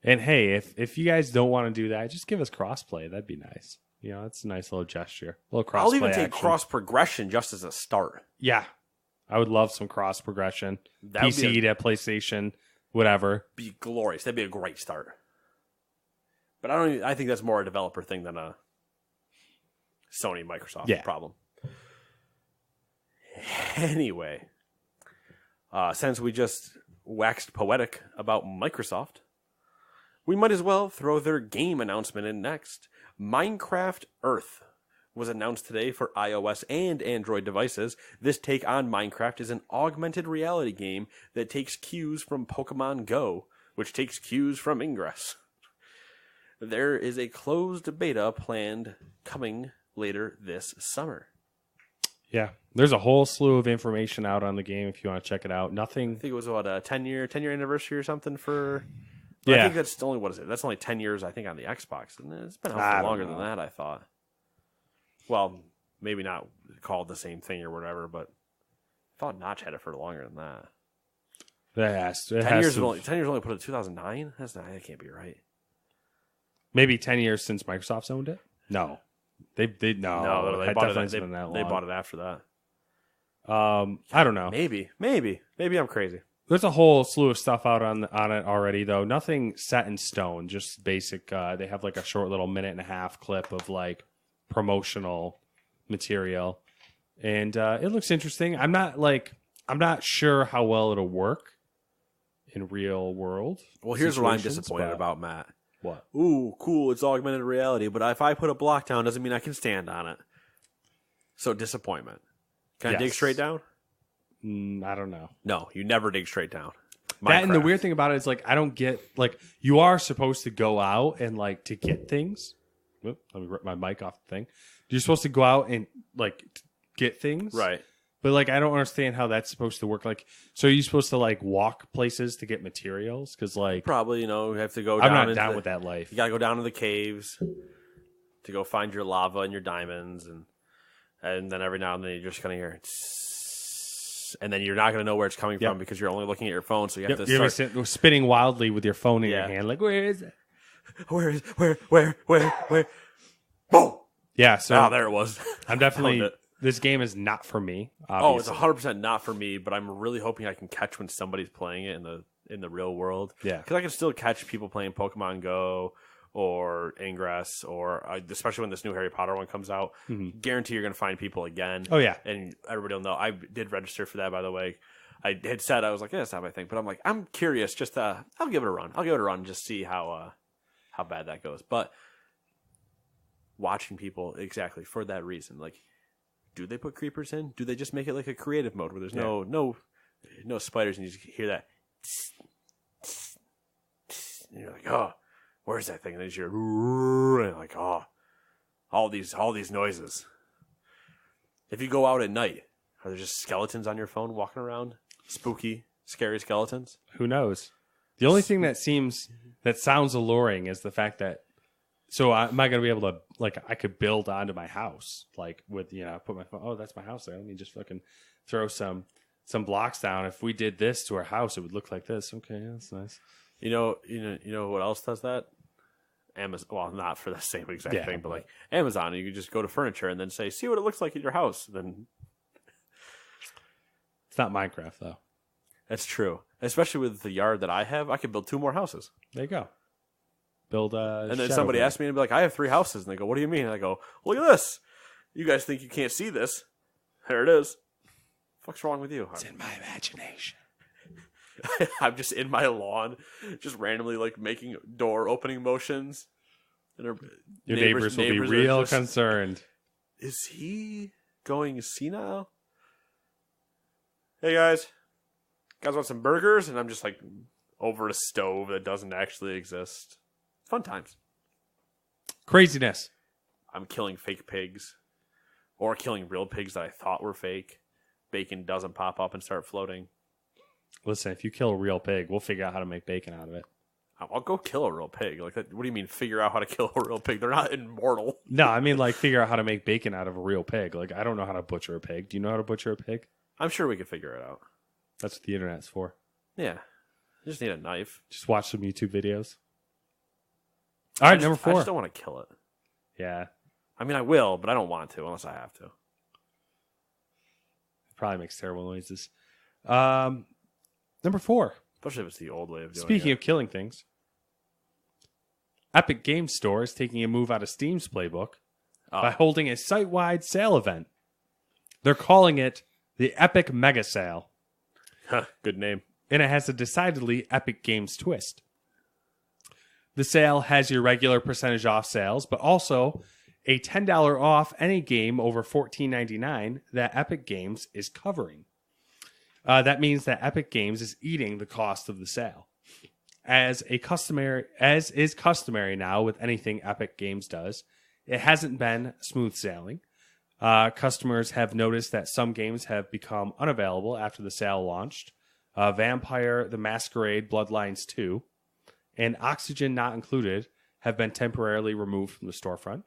And hey, if you guys don't want to do that, just give us crossplay. That'd be nice. It's a nice little gesture. A little crossplay. I'll even take cross progression just as a start. Yeah. I would love some cross progression. PC to PlayStation, whatever. Be glorious. That'd be a great start. But I think that's more a developer thing than a Sony Microsoft problem. Anyway, since we just waxed poetic about Microsoft, We might as well throw their game announcement in next. Minecraft Earth was announced today for iOS and Android devices. This take on Minecraft is an augmented reality game that takes cues from Pokemon Go, which takes cues from Ingress. There is a closed beta planned coming later this summer. Yeah, there's a whole slew of information out on the game if you want to check it out. Nothing. I think it was what a 10-year anniversary or something for. But I think that's only what is it? That's only 10 years I think on the Xbox, and it's been out for longer than that. I thought. Well, maybe not called the same thing or whatever, but I thought Notch had it for longer than that. It 10 years only put it in 2009. That can't be right. Maybe 10 years since Microsoft's owned it. No. They bought it. They bought it after that. I don't know. Maybe I'm crazy. There's a whole slew of stuff out on it already, though. Nothing set in stone. Just basic. They have like a short little 1.5-minute clip of like promotional material, and it looks interesting. I'm not sure how well it'll work in real world. Well, here's what I'm disappointed about, Matt. What? Ooh, cool, it's augmented reality, but if I put a block down, doesn't mean I can stand on it. So, disappointment. Can I dig straight down? I don't know. No, you never dig straight down. That, and the weird thing about it is, like, I don't get, like, you are supposed to go out and, like, to get things. Let me rip my mic off the thing. You're supposed to go out and, like, get things. Right. But, like, I don't understand how that's supposed to work. Like, so are you supposed to, like, walk places to get materials? Because, like... Probably, you have to go down... I'm not down with that life. You got to go down to the caves to go find your lava and your diamonds. And then every now and then you're just going to hear... And then you're not going to know where it's coming from because you're only looking at your phone. So you have to start... You're spinning wildly with your phone in your hand. Like, where is it? Where? Boom! Yeah, so... there it was. I'm definitely... This game is not for me. Obviously. Oh, it's 100% not for me. But I'm really hoping I can catch when somebody's playing it in the real world. Yeah, because I can still catch people playing Pokemon Go or Ingress, or especially when this new Harry Potter one comes out. Mm-hmm. Guarantee you're going to find people again. Oh yeah, and everybody will know. I did register for that, by the way. I had said I was like, yeah, that's not my thing, but I'm like, I'm curious. Just I'll give it a run. And just see how bad that goes. But watching people exactly for that reason, like. Do they put creepers in? Do they just make it like a creative mode where there's no spiders and you just hear that? And you're like, oh, where's that thing? And then you hear, and you're like, oh, all these noises. If you go out at night, are there just skeletons on your phone walking around? Spooky, scary skeletons? Who knows? The only thing that sounds alluring is the fact that. So am I going to be able to, like, I could build onto my house, like, with, put my phone, oh, that's my house there. Let me just fucking throw some blocks down. If we did this to our house, it would look like this. Okay, that's nice. You know what else does that? Amazon, well, not for the same exact thing, but like Amazon, you could just go to furniture and then say, see what it looks like in your house. Then it's not Minecraft, though. That's true. Especially with the yard that I have, I could build 2 more houses. There you go. Build and then somebody asked me and be like, I have 3 houses. And they go, what do you mean? And I go, look at this. You guys think you can't see this? There it is. What's wrong with you? It's in my imagination. I'm just in my lawn, just randomly like making door opening motions. And your neighbors will be real concerned. Is he going senile? Hey guys want some burgers? And I'm just like over a stove that doesn't actually exist. Fun times. Craziness. I'm killing fake pigs. Or killing real pigs that I thought were fake. Bacon doesn't pop up and start floating. Listen, if you kill a real pig, we'll figure out how to make bacon out of it. I'll go kill a real pig. Like, what do you mean figure out how to kill a real pig? They're not immortal. No, I mean like figure out how to make bacon out of a real pig. Like, I don't know how to butcher a pig. Do you know how to butcher a pig? I'm sure we could figure it out. That's what the internet's for. Yeah. You just need a knife. Just watch some YouTube videos. All right, number 4. I just don't want to kill it. Yeah. I mean, I will, but I don't want to unless I have to. It probably makes terrible noises. Number 4. Especially if it's the old way of doing it. Speaking of killing things, Epic Games Store is taking a move out of Steam's playbook by holding a site-wide sale event. They're calling it the Epic Mega Sale. Good name. And it has a decidedly Epic Games twist. The sale has your regular percentage off sales, but also a $10 off any game over $14.99 that Epic Games is covering. That means that Epic Games is eating the cost of the sale. As is customary now with anything Epic Games does, it hasn't been smooth sailing. Customers have noticed that some games have become unavailable after the sale launched. Vampire the Masquerade Bloodlines 2 and Oxygen Not Included have been temporarily removed from the storefront.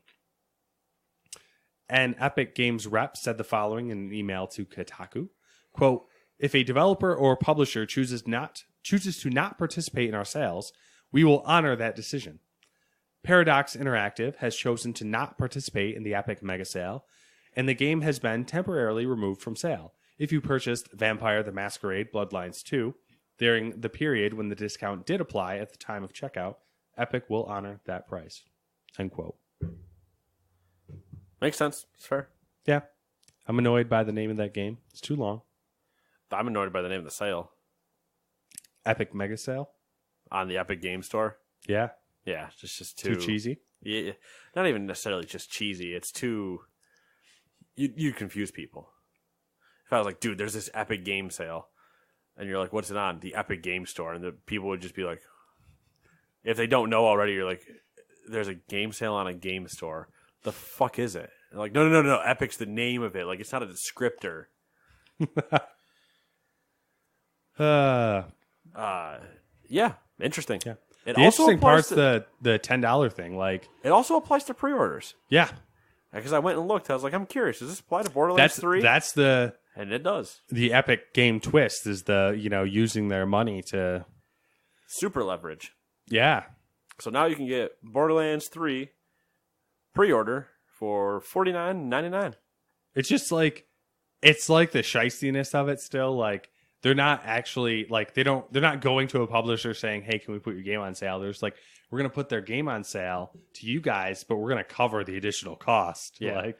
An Epic Games rep said the following in an email to Kotaku, quote, "If a developer or publisher chooses to not participate in our sales, we will honor that decision. Paradox Interactive has chosen to not participate in the Epic Mega Sale, and the game has been temporarily removed from sale. If you purchased Vampire the Masquerade Bloodlines 2 during the period when the discount did apply at the time of checkout, Epic will honor that price." End quote. Makes sense. It's fair. Yeah. I'm annoyed by the name of that game. It's too long. I'm annoyed by the name of the sale. Epic Mega Sale? On the Epic Game Store? Yeah. Yeah, just too cheesy? Yeah, not even necessarily just cheesy. It's too... You confuse people. If I was like, dude, there's this Epic Game Sale, and you're like, what's it on? The Epic Game Store. And the people would just be like... If they don't know already, you're like, there's a game sale on a game store. The fuck is it? And like, no. Epic's the name of it. Like, it's not a descriptor. Yeah, interesting. Yeah. It the also interesting part's to, the $10 thing. Like, it also applies to pre-orders. Yeah. Because I went and looked. I was like, I'm curious. Does this apply to Borderlands 3? That's the... And it does. The Epic game twist is using their money to... Super leverage. Yeah. So now you can get Borderlands 3 pre-order for $49.99. It's just like... It's like the shystiness of it still. Like, they're not actually... Like, they're not going to a publisher saying, hey, can we put your game on sale? They're just like, we're going to put their game on sale to you guys, but we're going to cover the additional cost. Yeah.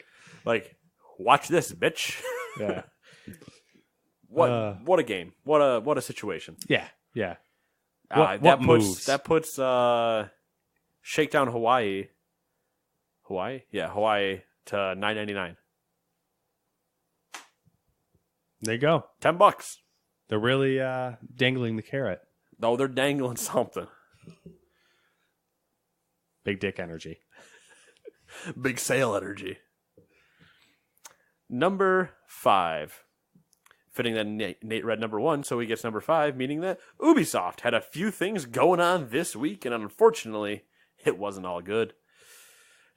Like watch this, bitch. Yeah. What a game. What a situation. Yeah. Yeah. That puts Shakedown Hawaii. Yeah, Hawaii to $9.99. There you go. $10. They're really dangling the carrot. No, they're dangling something. Big dick energy. Big sale energy. Number 5. Fitting that Nate read number 1, so he gets number 5, meaning that Ubisoft had a few things going on this week, and unfortunately, it wasn't all good.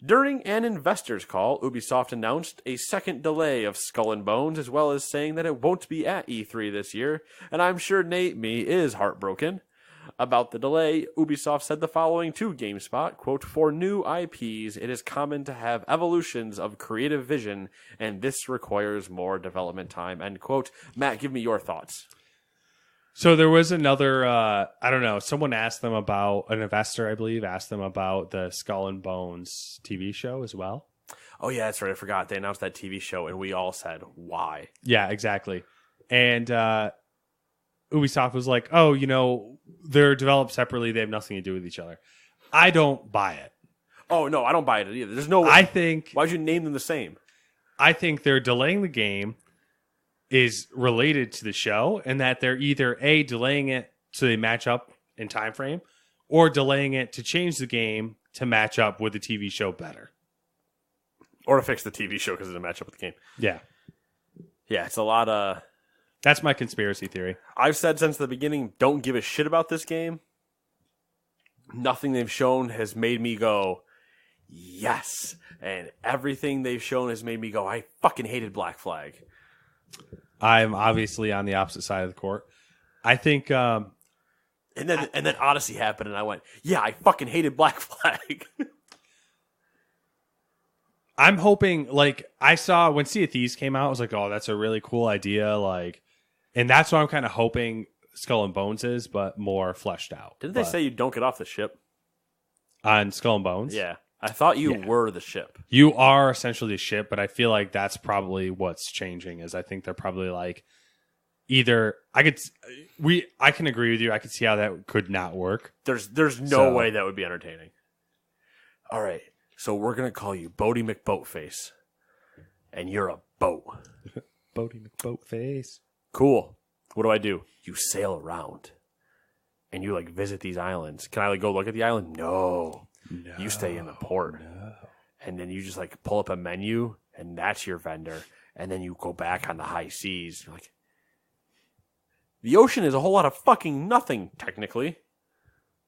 During an investors call, Ubisoft announced a second delay of Skull and Bones, as well as saying that it won't be at E3 this year, and I'm sure Nate is heartbroken. About the delay, Ubisoft said the following to GameSpot, quote, "For new IPs, it is common to have evolutions of creative vision, and this requires more development time," end quote. Matt, give me your thoughts. So there was another, I don't know, someone asked them about, an investor, I believe, asked them about the Skull and Bones TV show as well. Oh, yeah, that's right. I forgot. They announced that TV show, and we all said, why? Yeah, exactly. And Ubisoft was like, oh, they're developed separately. They have nothing to do with each other. I don't buy it. Oh, no, I don't buy it either. There's no way. I think... Why'd you name them the same? I think they're delaying the game is related to the show, and that they're either A, delaying it so they match up in time frame, or delaying it to change the game to match up with the TV show better. Or to fix the TV show because it didn't match up with the game. Yeah. Yeah, it's a lot of... That's my conspiracy theory. I've said since the beginning, don't give a shit about this game. Nothing they've shown has made me go, yes. And everything they've shown has made me go, I fucking hated Black Flag. I'm obviously on the opposite side of the court. I think... And then Odyssey happened, and I went, yeah, I fucking hated Black Flag. I'm hoping, I saw when Sea of Thieves came out, I was like, oh, that's a really cool idea, and that's what I'm kind of hoping Skull and Bones is, but more fleshed out. Didn't they say you don't get off the ship? On Skull and Bones? Yeah. I thought you were the ship. You are essentially the ship, but I feel like that's probably what's changing, is I think they're probably either I can agree with you. I could see how that could not work. There's no way that would be entertaining. All right, so we're gonna call you Bodie McBoatface, and you're a boat. Bodie McBoatface. Cool. What do? You sail around, and you like visit these islands. Can I like go look at the island? No. You stay in the port, and then you just like pull up a menu, and that's your vendor, and then you go back on the high seas. You're like, the ocean is a whole lot of fucking nothing, technically.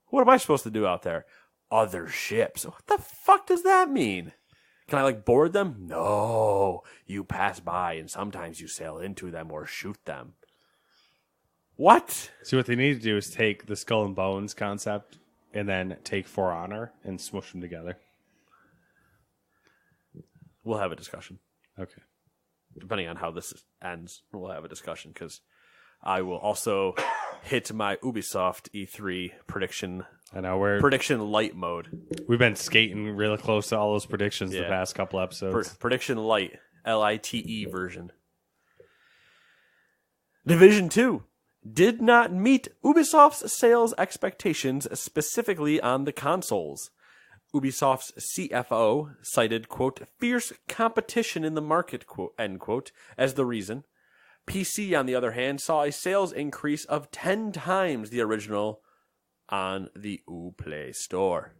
What am I supposed to do out there? Other ships. What the fuck does that mean? Can I like board them? No. You pass by, and sometimes you sail into them or shoot them. What? See, what they need to do is take the Skull and Bones concept and then take For Honor and smush them together. We'll have a discussion. Okay. Depending on how this ends, we'll have a discussion because I will also hit my Ubisoft E3 prediction. I know prediction light mode. We've been skating really close to all those predictions the past couple episodes. Prediction light, LITE version. Division 2 did not meet Ubisoft's sales expectations, specifically on the consoles. Ubisoft's CFO cited, quote, fierce competition in the market, quote, end quote, as the reason. PC, on the other hand, saw a sales increase of 10 times the original on the Uplay store.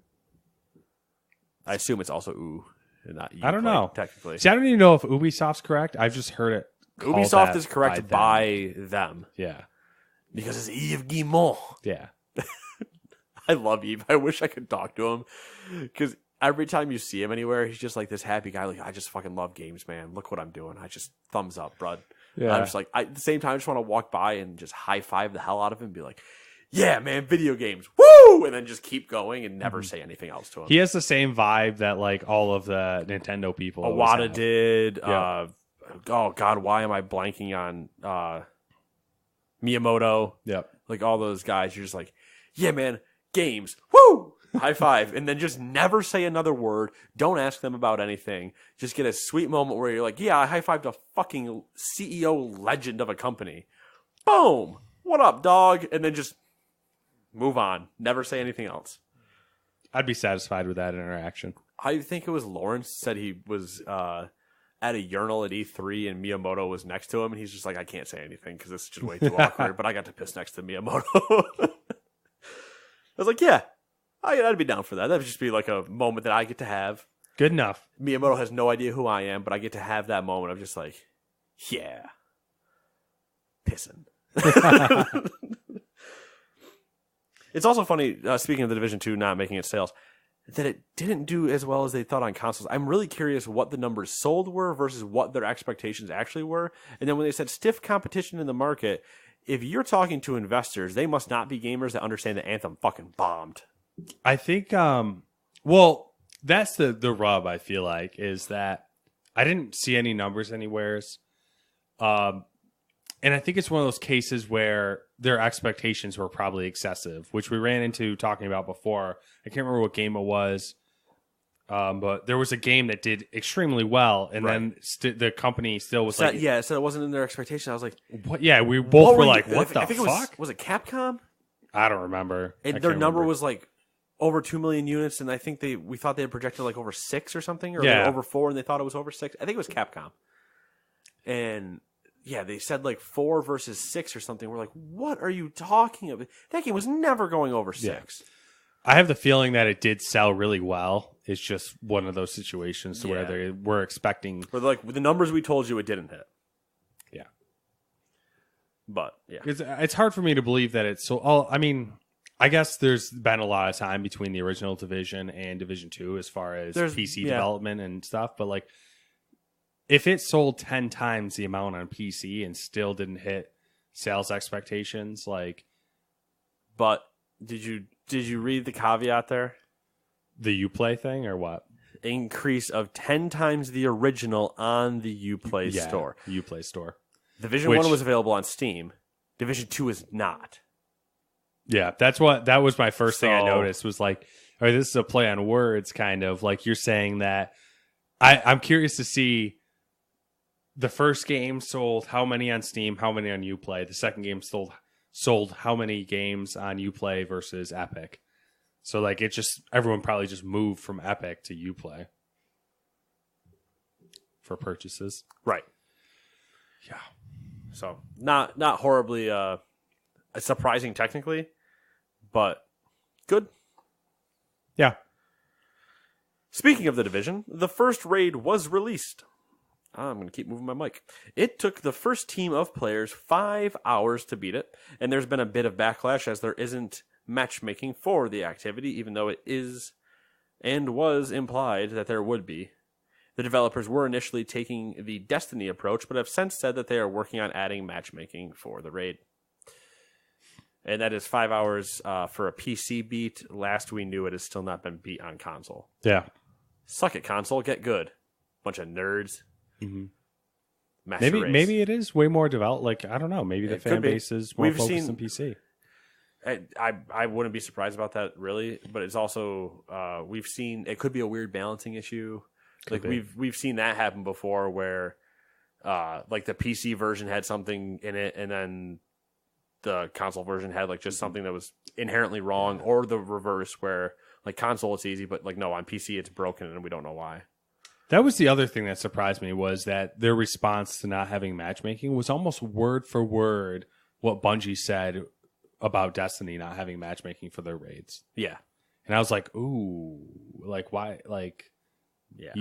I assume it's also U, and not Uplay, I don't know. Technically. See, I don't even know if Ubisoft's correct. I've just heard it. Ubisoft is correct by them. Yeah. Because it's Yves Guillemot. Yeah. I love Yves. I wish I could talk to him. Because every time you see him anywhere, he's just like this happy guy. Like, I just fucking love games, man. Look what I'm doing. I just thumbs up, bud. Yeah. I'm just like, at the same time, I just want to walk by and just high five the hell out of him and be like, yeah, man, video games. Woo! And then just keep going and never say anything else to him. He has the same vibe that like all of the Nintendo people. Iwata did. Yeah. Oh, God, why am I blanking on Miyamoto? Yep. Like all those guys. You're just like, yeah, man, games. Woo! High five. And then just never say another word. Don't ask them about anything. Just get a sweet moment where you're like, yeah, I high-fived a fucking CEO legend of a company. Boom! What up, dog? And then just move on. Never say anything else. I'd be satisfied with that interaction. I think it was Lawrence said he was at a urinal at E3 and Miyamoto was next to him. And he's just like, I can't say anything because this is just way too awkward. But I got to piss next to Miyamoto. I was like, yeah. I'd be down for that. That would just be like a moment that I get to have. Good enough. Miyamoto has no idea who I am, but I get to have that moment of just like, yeah, pissing. It's also funny, speaking of the Division 2 not making its sales, that it didn't do as well as they thought on consoles. I'm really curious what the numbers sold were versus what their expectations actually were. And then when they said stiff competition in the market, if you're talking to investors, they must not be gamers that understand that Anthem fucking bombed. I think, well, that's the rub, I feel like, is that I didn't see any numbers anywheres. And I think it's one of those cases where their expectations were probably excessive, which we ran into talking about before. I can't remember what game it was, but there was a game that did extremely well, and then the company still was like... Yeah, so it wasn't in their expectation. I was like... What? Yeah, we both were like, what the fuck? Was it Capcom? I don't remember. And their number was like over 2 million units, and I think we thought they had projected like over 6 or something, or over 4, and they thought it was over 6. I think it was Capcom. And yeah, they said like 4 versus 6 or something. We're like, what are you talking about? That game was never going over 6. Yeah. I have the feeling that it did sell really well. It's just one of those situations where they were expecting. But like with the numbers we told you, it didn't hit. Yeah. But yeah, it's hard for me to believe that it's so. I mean, I guess there's been a lot of time between the original Division and Division 2 as far as PC development and stuff. But like, if it sold 10 times the amount on PC and still didn't hit sales expectations, like, but did you read the caveat there? The Uplay thing or what? Increase of 10 times the original on the Uplay store. Uplay store. Division 1 was available on Steam. Division 2 is not. Yeah, that was my first thing I noticed was like, all right, this is a play on words, kind of like you're saying that. I'm curious to see the first game sold how many on Steam, how many on Uplay. The second game sold how many games on Uplay versus Epic. So like everyone probably just moved from Epic to Uplay for purchases. Right. Yeah. So not horribly surprising technically, but good. Yeah. Speaking of The Division, the first raid was released. I'm going to keep moving my mic. It took the first team of players 5 hours to beat it, and there's been a bit of backlash as there isn't matchmaking for the activity, even though it is and was implied that there would be. The developers were initially taking the Destiny approach, but have since said that they are working on adding matchmaking for the raid. And that is 5 hours for a PC beat. Last we knew, it has still not been beat on console. Yeah. Suck it, console. Get good. Bunch of nerds. Mm-hmm. Masquerade. it is way more developed. Like, I don't know. Maybe the fan base is more focused on PC. I wouldn't be surprised about that, really. But it's also, we've seen, it could be a weird balancing issue. Like we've seen that happen before where like the PC version had something in it and then the console version had like just something that was inherently wrong, or the reverse where like console it's easy but like no, on PC it's broken and we don't know why. That was the other thing that surprised me, was that their response to not having matchmaking was almost word for word what Bungie said about Destiny not having matchmaking for their raids. Yeah. And I was like, ooh, like why? Like, yeah.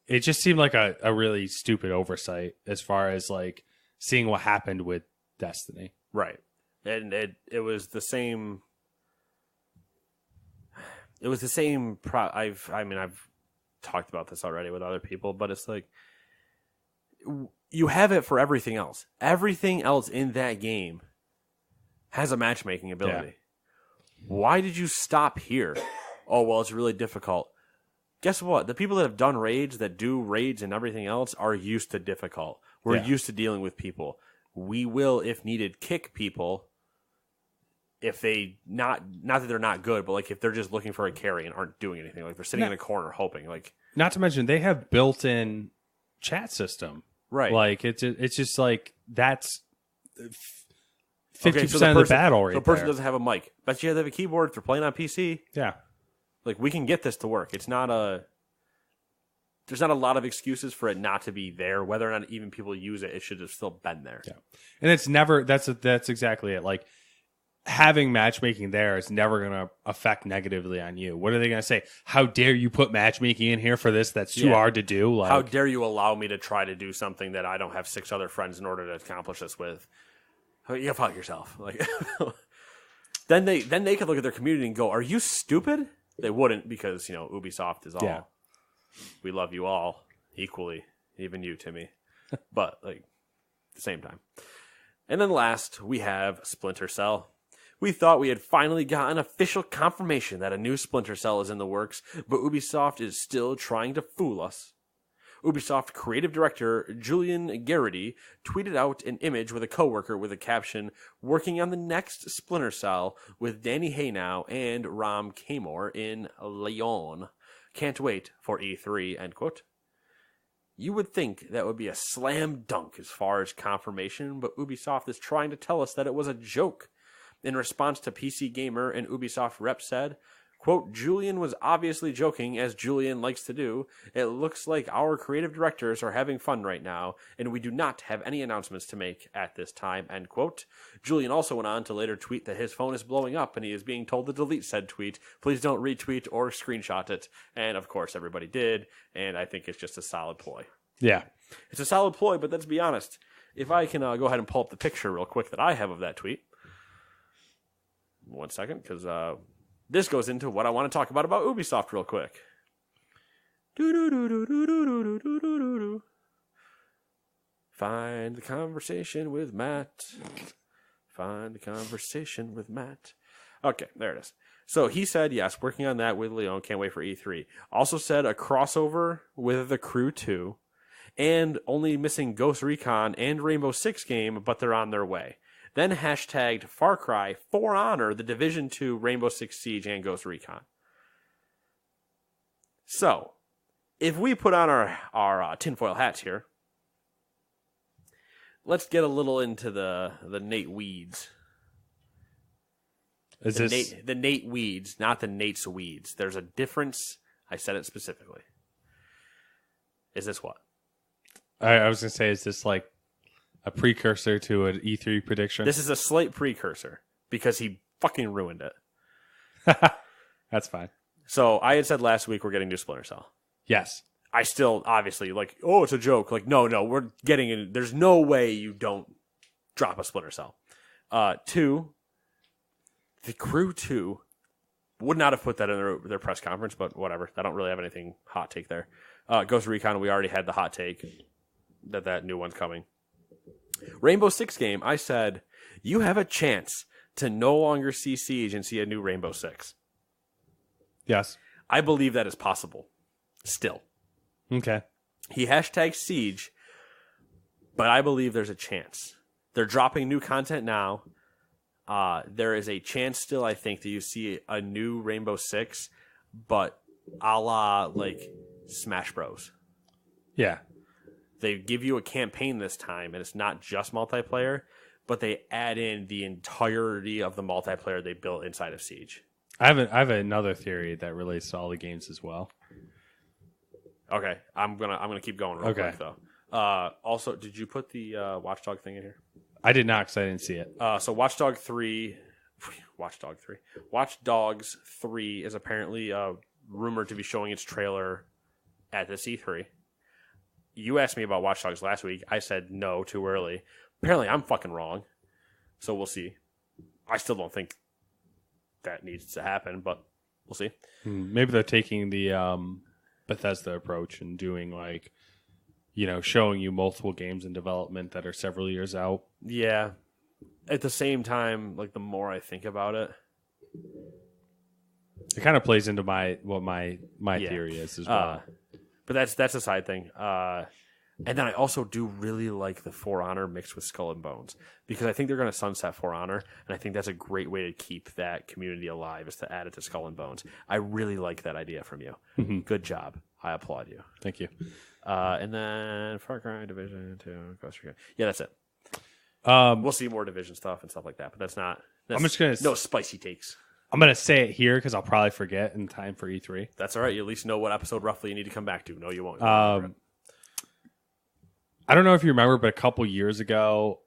It just seemed like a really stupid oversight as far as like seeing what happened with Destiny. Right. And it was the same. It was the same. I've talked about this already with other people, but it's like you have it for everything else. Everything else in that game has a matchmaking ability. Yeah. Why did you stop here? Oh, well, it's really difficult. Guess what? The people that have done raids, that do raids and everything else, are used to difficult. We're used to dealing with people. We will, if needed, kick people if they not that they're not good, but like if they're just looking for a carry and aren't doing anything, like they're sitting in a corner hoping. Like, not to mention they have built-in chat system, right? Like it's just like that's 50% of the battle right there. The person doesn't have a mic, but you have a keyboard if they're playing on PC. Yeah. Like, we can get this to work. It's not there's not a lot of excuses for it not to be there. Whether or not even people use it, it should have still been there. Yeah. And it's never, that's exactly it. Like, having matchmaking there is never going to affect negatively on you. What are they going to say? How dare you put matchmaking in here for this? That's too hard to do. Like, how dare you allow me to try to do something that I don't have 6 other friends in order to accomplish this with? You fuck yourself. Like, then they could look at their community and go, "Are you stupid?" They wouldn't, because, you know, Ubisoft is all. Yeah. We love you all equally, even you, Timmy. But, like, at the same time. And then last, we have Splinter Cell. We thought we had finally gotten official confirmation that a new Splinter Cell is in the works, but Ubisoft is still trying to fool us. Ubisoft creative director Julian Garrity tweeted out an image with a coworker with a caption, "Working on the next Splinter Cell with Danny Haynow and Ram Kamor in Lyon. Can't wait for E3, end quote. You would think that would be a slam dunk as far as confirmation, but Ubisoft is trying to tell us that it was a joke. In response to PC Gamer, an Ubisoft rep said, quote, "Julian was obviously joking, as Julian likes to do. It looks like our creative directors are having fun right now, and we do not have any announcements to make at this time," end quote. Julian also went on to later tweet that his phone is blowing up and he is being told to delete said tweet. Please don't retweet or screenshot it. And of course everybody did, and I think it's just a solid ploy. Yeah. It's a solid ploy, but let's be honest. If I can go ahead and pull up the picture real quick that I have of that tweet. 1 second, because this goes into what I want to talk about Ubisoft real quick. Find the conversation with Matt. Find the conversation with Matt. Okay, there it is. So he said, yes, working on that with Leon. Can't wait for E3. Also said a crossover with The Crew 2. And only missing Ghost Recon and Rainbow Six game, but they're on their way. Then hashtagged Far Cry, For Honor, The Division 2, Rainbow Six Siege, and Ghost Recon. So, if we put on our tinfoil hats here, let's get a little into the Nate weeds. The Nate weeds, not the Nate's weeds. There's a difference. I said it specifically. Is this what? I was going to say, is this like a precursor to an E3 prediction? This is a slight precursor because he fucking ruined it. That's fine. So I had said last week we're getting new Splinter Cell. Yes. I still, obviously, like, oh, it's a joke. Like, no, we're getting it. There's no way you don't drop a Splinter Cell. 2, the Crew 2 would not have put that in their press conference, but whatever. I don't really have anything hot take there. Ghost Recon, we already had the hot take that new one's coming. Rainbow Six game, I said, you have a chance to no longer see Siege and see a new Rainbow Six. Yes. I believe that is possible. Still. Okay. He hashtags Siege, but I believe there's a chance. They're dropping new content now. There is a chance still, I think, that you see a new Rainbow Six, but a la, like, Smash Bros. Yeah. They give you a campaign this time, and it's not just multiplayer, but they add in the entirety of the multiplayer they built inside of Siege. I have another theory that relates to all the games as well. Okay, I'm gonna keep going real quick though. Also, did you put the Watchdog thing in here? I did not because I didn't see it. So Watch Dogs 3 is apparently rumored to be showing its trailer at the E3. You asked me about Watch Dogs last week. I said no, too early. Apparently, I'm fucking wrong. So we'll see. I still don't think that needs to happen, but we'll see. Maybe they're taking the Bethesda approach and doing like, showing you multiple games in development that are several years out. Yeah. At the same time, like the more I think about it, it kind of plays into my theory is as well. But that's a side thing. And then I also do really like the For Honor mixed with Skull and Bones because I think they're going to sunset For Honor, and I think that's a great way to keep that community alive is to add it to Skull and Bones. I really like that idea from you. Mm-hmm. Good job. I applaud you. Thank you. And then Far Cry Division 2, Ghost Recon. Yeah, that's it. We'll see more Division stuff and stuff like that, but that's I'm just gonna no spicy takes. I'm gonna say it here because I'll probably forget in time for E3. That's all right. You at least know what episode roughly you need to come back to. No, you won't. I don't know if you remember, but a couple years ago,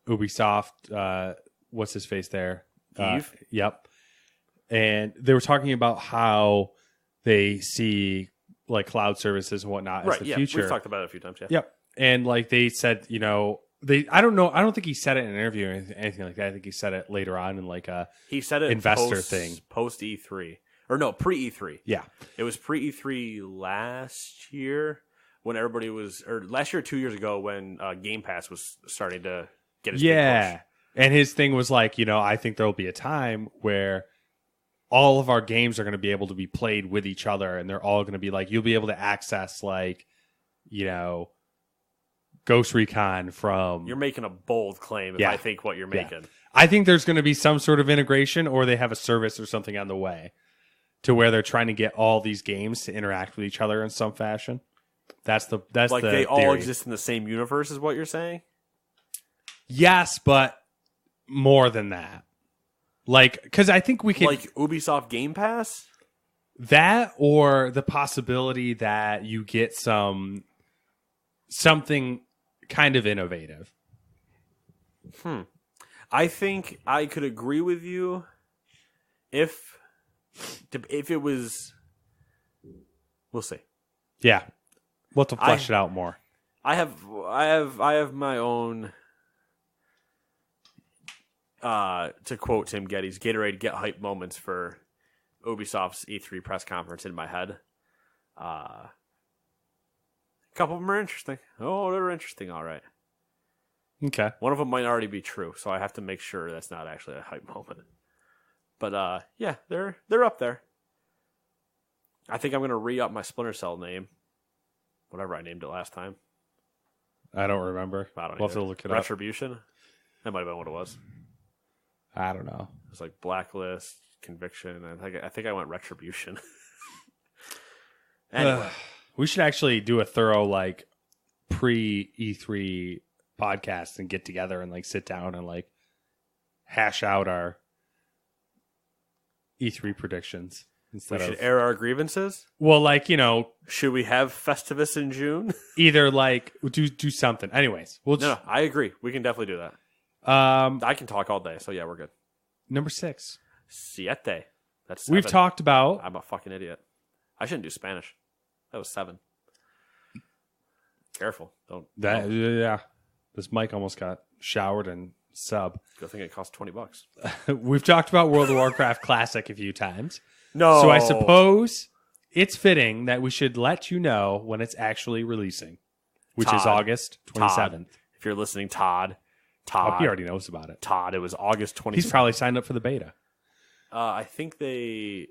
Ubisoft, what's his face there? Eve? Yep. And they were talking about how they see like cloud services and whatnot as the future. We've talked about it a few times, yeah. Yep. And like they said, I don't know. I don't think he said it in an interview or anything like that. I think he said it later on in like a he said it investor thing. Post E3. Or no, pre E3. Yeah. It was pre E3 last year. When everybody was, or last year, 2 years ago, when Game Pass was starting to get its big push. And his thing was like, I think there'll be a time where all of our games are going to be able to be played with each other, and they're all going to be like, you'll be able to access like, Ghost Recon from. You're making a bold claim if I think what you're making. I think there's going to be some sort of integration, or they have a service or something on the way to where they're trying to get all these games to interact with each other in some fashion. That's like the they theory. all exist in the same universe is what you're saying? Yes, but more than that. Like, because I think we can... Like Ubisoft Game Pass? That or the possibility that you get something kind of innovative. I think I could agree with you if it was... We'll see. Yeah. We'll have to flesh it out more. I have my own. To quote Tim Geddes, Gatorade get hype moments for Ubisoft's E3 press conference in my head. A couple of them are interesting. Oh, they're interesting. All right. Okay. One of them might already be true, so I have to make sure that's not actually a hype moment. But yeah, they're up there. I think I'm going to re-up my Splinter Cell name. Whatever I named it last time. I don't remember. We'll have to look it up. Retribution? That might have been what it was. I don't know. It was like Blacklist, Conviction. I think I went Retribution. Anyway. We should actually do a thorough like pre-E3 podcast and get together and like sit down and like hash out our E3 predictions instead We of should air our grievances. well, like, you know, Should we have Festivus in June? either like do something. Anyways, we'll No, just, I agree. We can definitely do that. I can talk all day, so yeah, we're good. number 6. Siete. That's We've 7. talked about I'm a fucking idiot. I shouldn't do Spanish. That was 7. Careful. Don't. that. Yeah, this mic almost got showered and sub. Good thing it cost $20. We've talked about World of Warcraft Classic a few times. No. So I suppose it's fitting that we should let you know when it's actually releasing, which is Todd. August 27th. If you're listening, Todd. Oh, he already knows about it. Todd. It was August 27th. He's probably signed up for the beta. I think we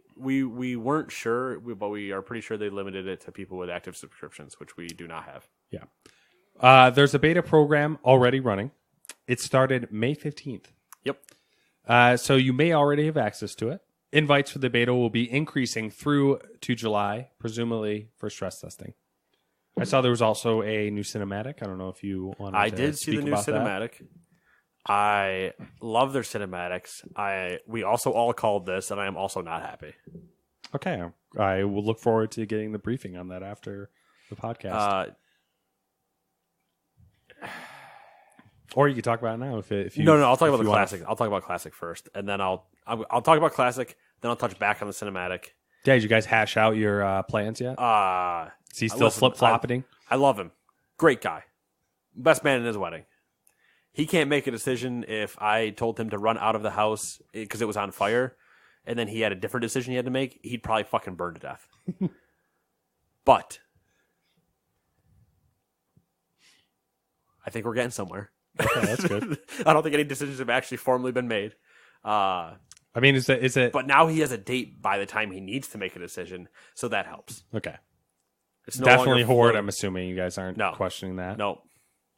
weren't sure, but we are pretty sure they limited it to people with active subscriptions, which we do not have. Yeah. There's a beta program already running. It started May 15th. Yep. So you may already have access to it. Invites for the beta will be increasing through to July, presumably for stress testing. I saw there was also a new cinematic. I don't know if you want to I did see the new cinematic. I love their cinematics. We also all called this, and I am also not happy. Okay. I will look forward to getting the briefing on that after the podcast. Or you can talk about it now if you. No. I'll talk about the classic. I'll talk about classic first, and then I'll talk about classic. Then I'll touch back on the cinematic. Yeah, did you guys hash out your plans yet? Is he still flip flopping? I love him. Great guy. Best man in his wedding. He can't make a decision if I told him to run out of the house because it was on fire, and then he had a different decision he had to make. He'd probably fucking burn to death. But I think we're getting somewhere. Okay, that's good. I don't think any decisions have actually formally been made. I mean, is it? But now he has a date by the time he needs to make a decision, so that helps. Okay. It's no Definitely longer Horde. floating. I'm assuming you guys aren't questioning that. No.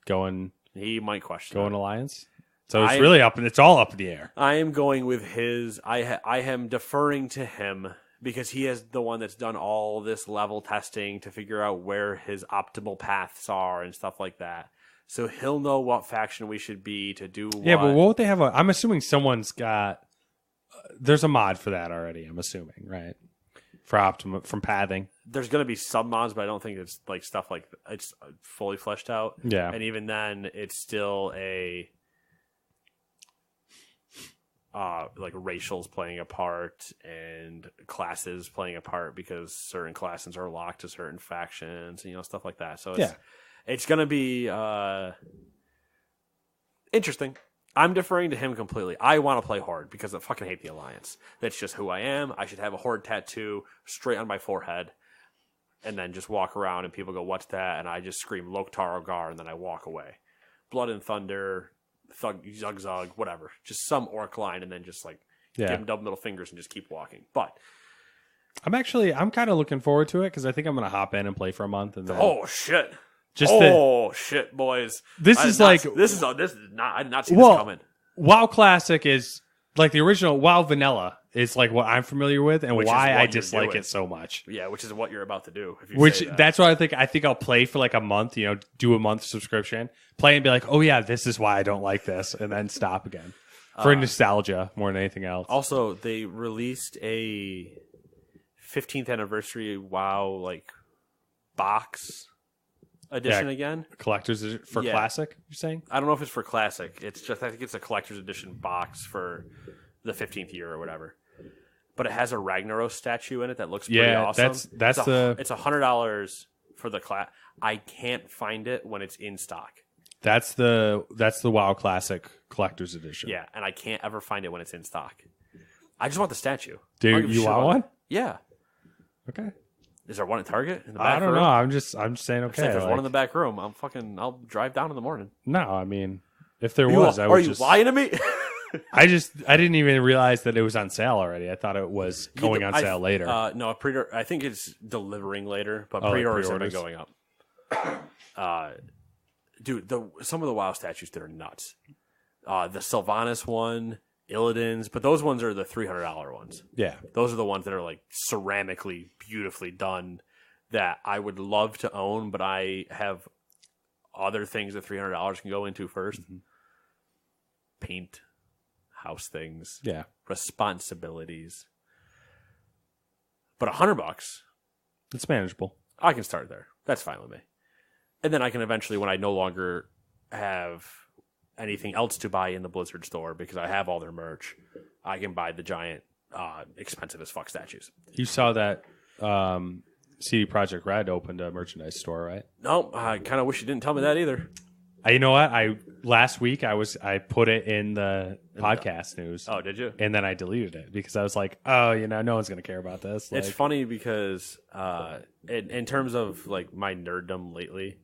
Going He might question Alliance. So it's really up, and it's all up in the air. I am going with his. I am deferring to him because he is the one that's done all this level testing to figure out where his optimal paths are and stuff like that. So he'll know what faction we should be to do what. Yeah, but won't they have I'm assuming someone's got... there's a mod for that already, I'm assuming, right? For from pathing. There's going to be sub mods, but I don't think it's like stuff like it's fully fleshed out. Yeah. And even then, it's still a... like racials playing a part and classes playing a part because certain classes are locked to certain factions and stuff like that. So it's going to be interesting. I'm deferring to him completely. I want to play Horde because I fucking hate the Alliance. That's just who I am. I should have a Horde tattoo straight on my forehead and then just walk around and people go, "What's that?" And I just scream Loktar Ogar and then I walk away. Blood and Thunder, Zug Zug, whatever. Just some orc line and then just like give him double middle fingers and just keep walking. But I'm kind of looking forward to it because I think I'm going to hop in and play for a month. And then shit. Shit, boys. This is not. I did not see this coming. WoW Classic is like the original WoW Vanilla is like what I'm familiar with and why I dislike it so much. Yeah, which is what you're about to do. If you which say that. That's what I think. I think I'll play for like a month. Do a month subscription, play and be like, oh yeah, this is why I don't like this, and then stop again for nostalgia more than anything else. Also, they released a 15th anniversary WoW like box edition again. Collector's edition for Classic, you're saying? I don't know if it's for Classic. It's just I think it's a collector's edition box for the 15th year or whatever. But it has a Ragnaros statue in it that looks pretty awesome. It's $100 for the class. I can't find it when it's in stock. That's the WoW Classic collector's edition. Yeah, and I can't ever find it when it's in stock. I just want the statue. Do you want one? Yeah. Okay. Is there one at Target in the back room? I don't know. I'm just saying okay. If there's one in the back room, I'll drive down in the morning. No, I mean, if there was, I would just... Are you lying to me? I didn't even realize that it was on sale already. I thought it was going on sale later. No, pre-order. I think it's delivering later, but pre-orders have been going up. Dude, some of the WoW statues that are nuts. The Sylvanas one, Illidan's, but those ones are the $300 ones. Yeah. Those are the ones that are like ceramically beautifully done that I would love to own, but I have other things that $300 can go into first. Paint, house things, responsibilities. But $100, it's manageable. I can start there. That's fine with me. And then I can eventually, when I no longer have anything else to buy in the Blizzard store because I have all their merch, I can buy the giant, expensive as fuck statues. You saw that CD Projekt Red opened a merchandise store, right? No, I kind of wish you didn't tell me that either. You know what? Last week I put it in the podcast news. Oh, did you? And then I deleted it because I was like, oh, no one's gonna care about this. It's funny because in terms of like my nerddom lately,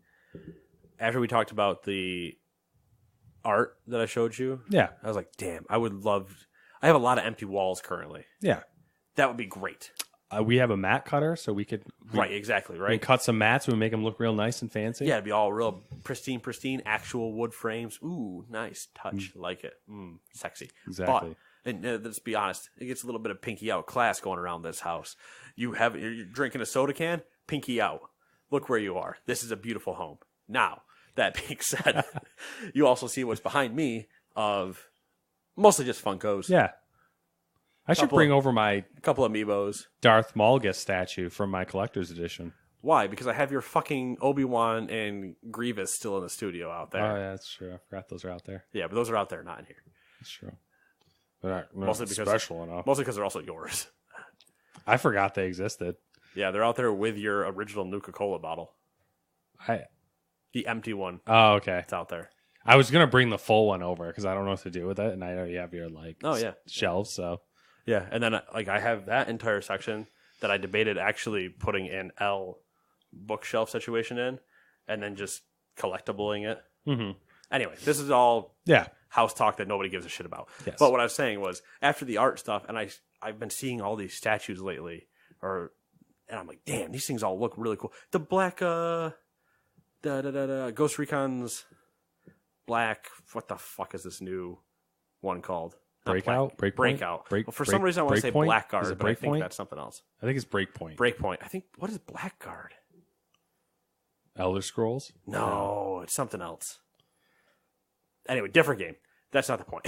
after we talked about the art that I showed you, I was like, damn, I have a lot of empty walls currently. Yeah, that would be great. We have a mat cutter, so we could exactly. We cut some mats. We make them look real nice and fancy. Yeah, it'd be all real pristine, actual wood frames. Ooh, nice touch, like it. Sexy. Exactly. But, and let's be honest, it gets a little bit of pinky out class going around this house. You're drinking a soda can, pinky out. Look where you are. This is a beautiful home. Now, that being said, you also see what's behind me of mostly just Funkos. Yeah. I should bring over my couple of amiibos. Darth Malgus statue from my collector's edition. Why? Because I have your fucking Obi-Wan and Grievous still in the studio out there. Oh, yeah, that's true. I forgot those are out there. Yeah, but those are out there, not in here. That's true. They're not mostly because special enough. Mostly because they're also yours. I forgot they existed. Yeah, they're out there with your original Nuka-Cola bottle. The empty one. Oh, okay. It's out there. I was going to bring the full one over because I don't know what to do with it, and I know you have your shelves, so... Yeah, and then I have that entire section that I debated actually putting an L bookshelf situation in, and then just collectibling it. Mm-hmm. Anyway, this is all house talk that nobody gives a shit about. Yes. But what I was saying was, after the art stuff, and I've been seeing all these statues lately, and I'm like, damn, these things all look really cool. The black, Ghost Recon's black. What the fuck is this new one called? Breakout? Breakout. For some reason, I want to say Blackguard, but I think that's something else. I think it's Breakpoint. Breakpoint. I think, what is Blackguard? Elder Scrolls? No, it's something else. Anyway, different game. That's not the point.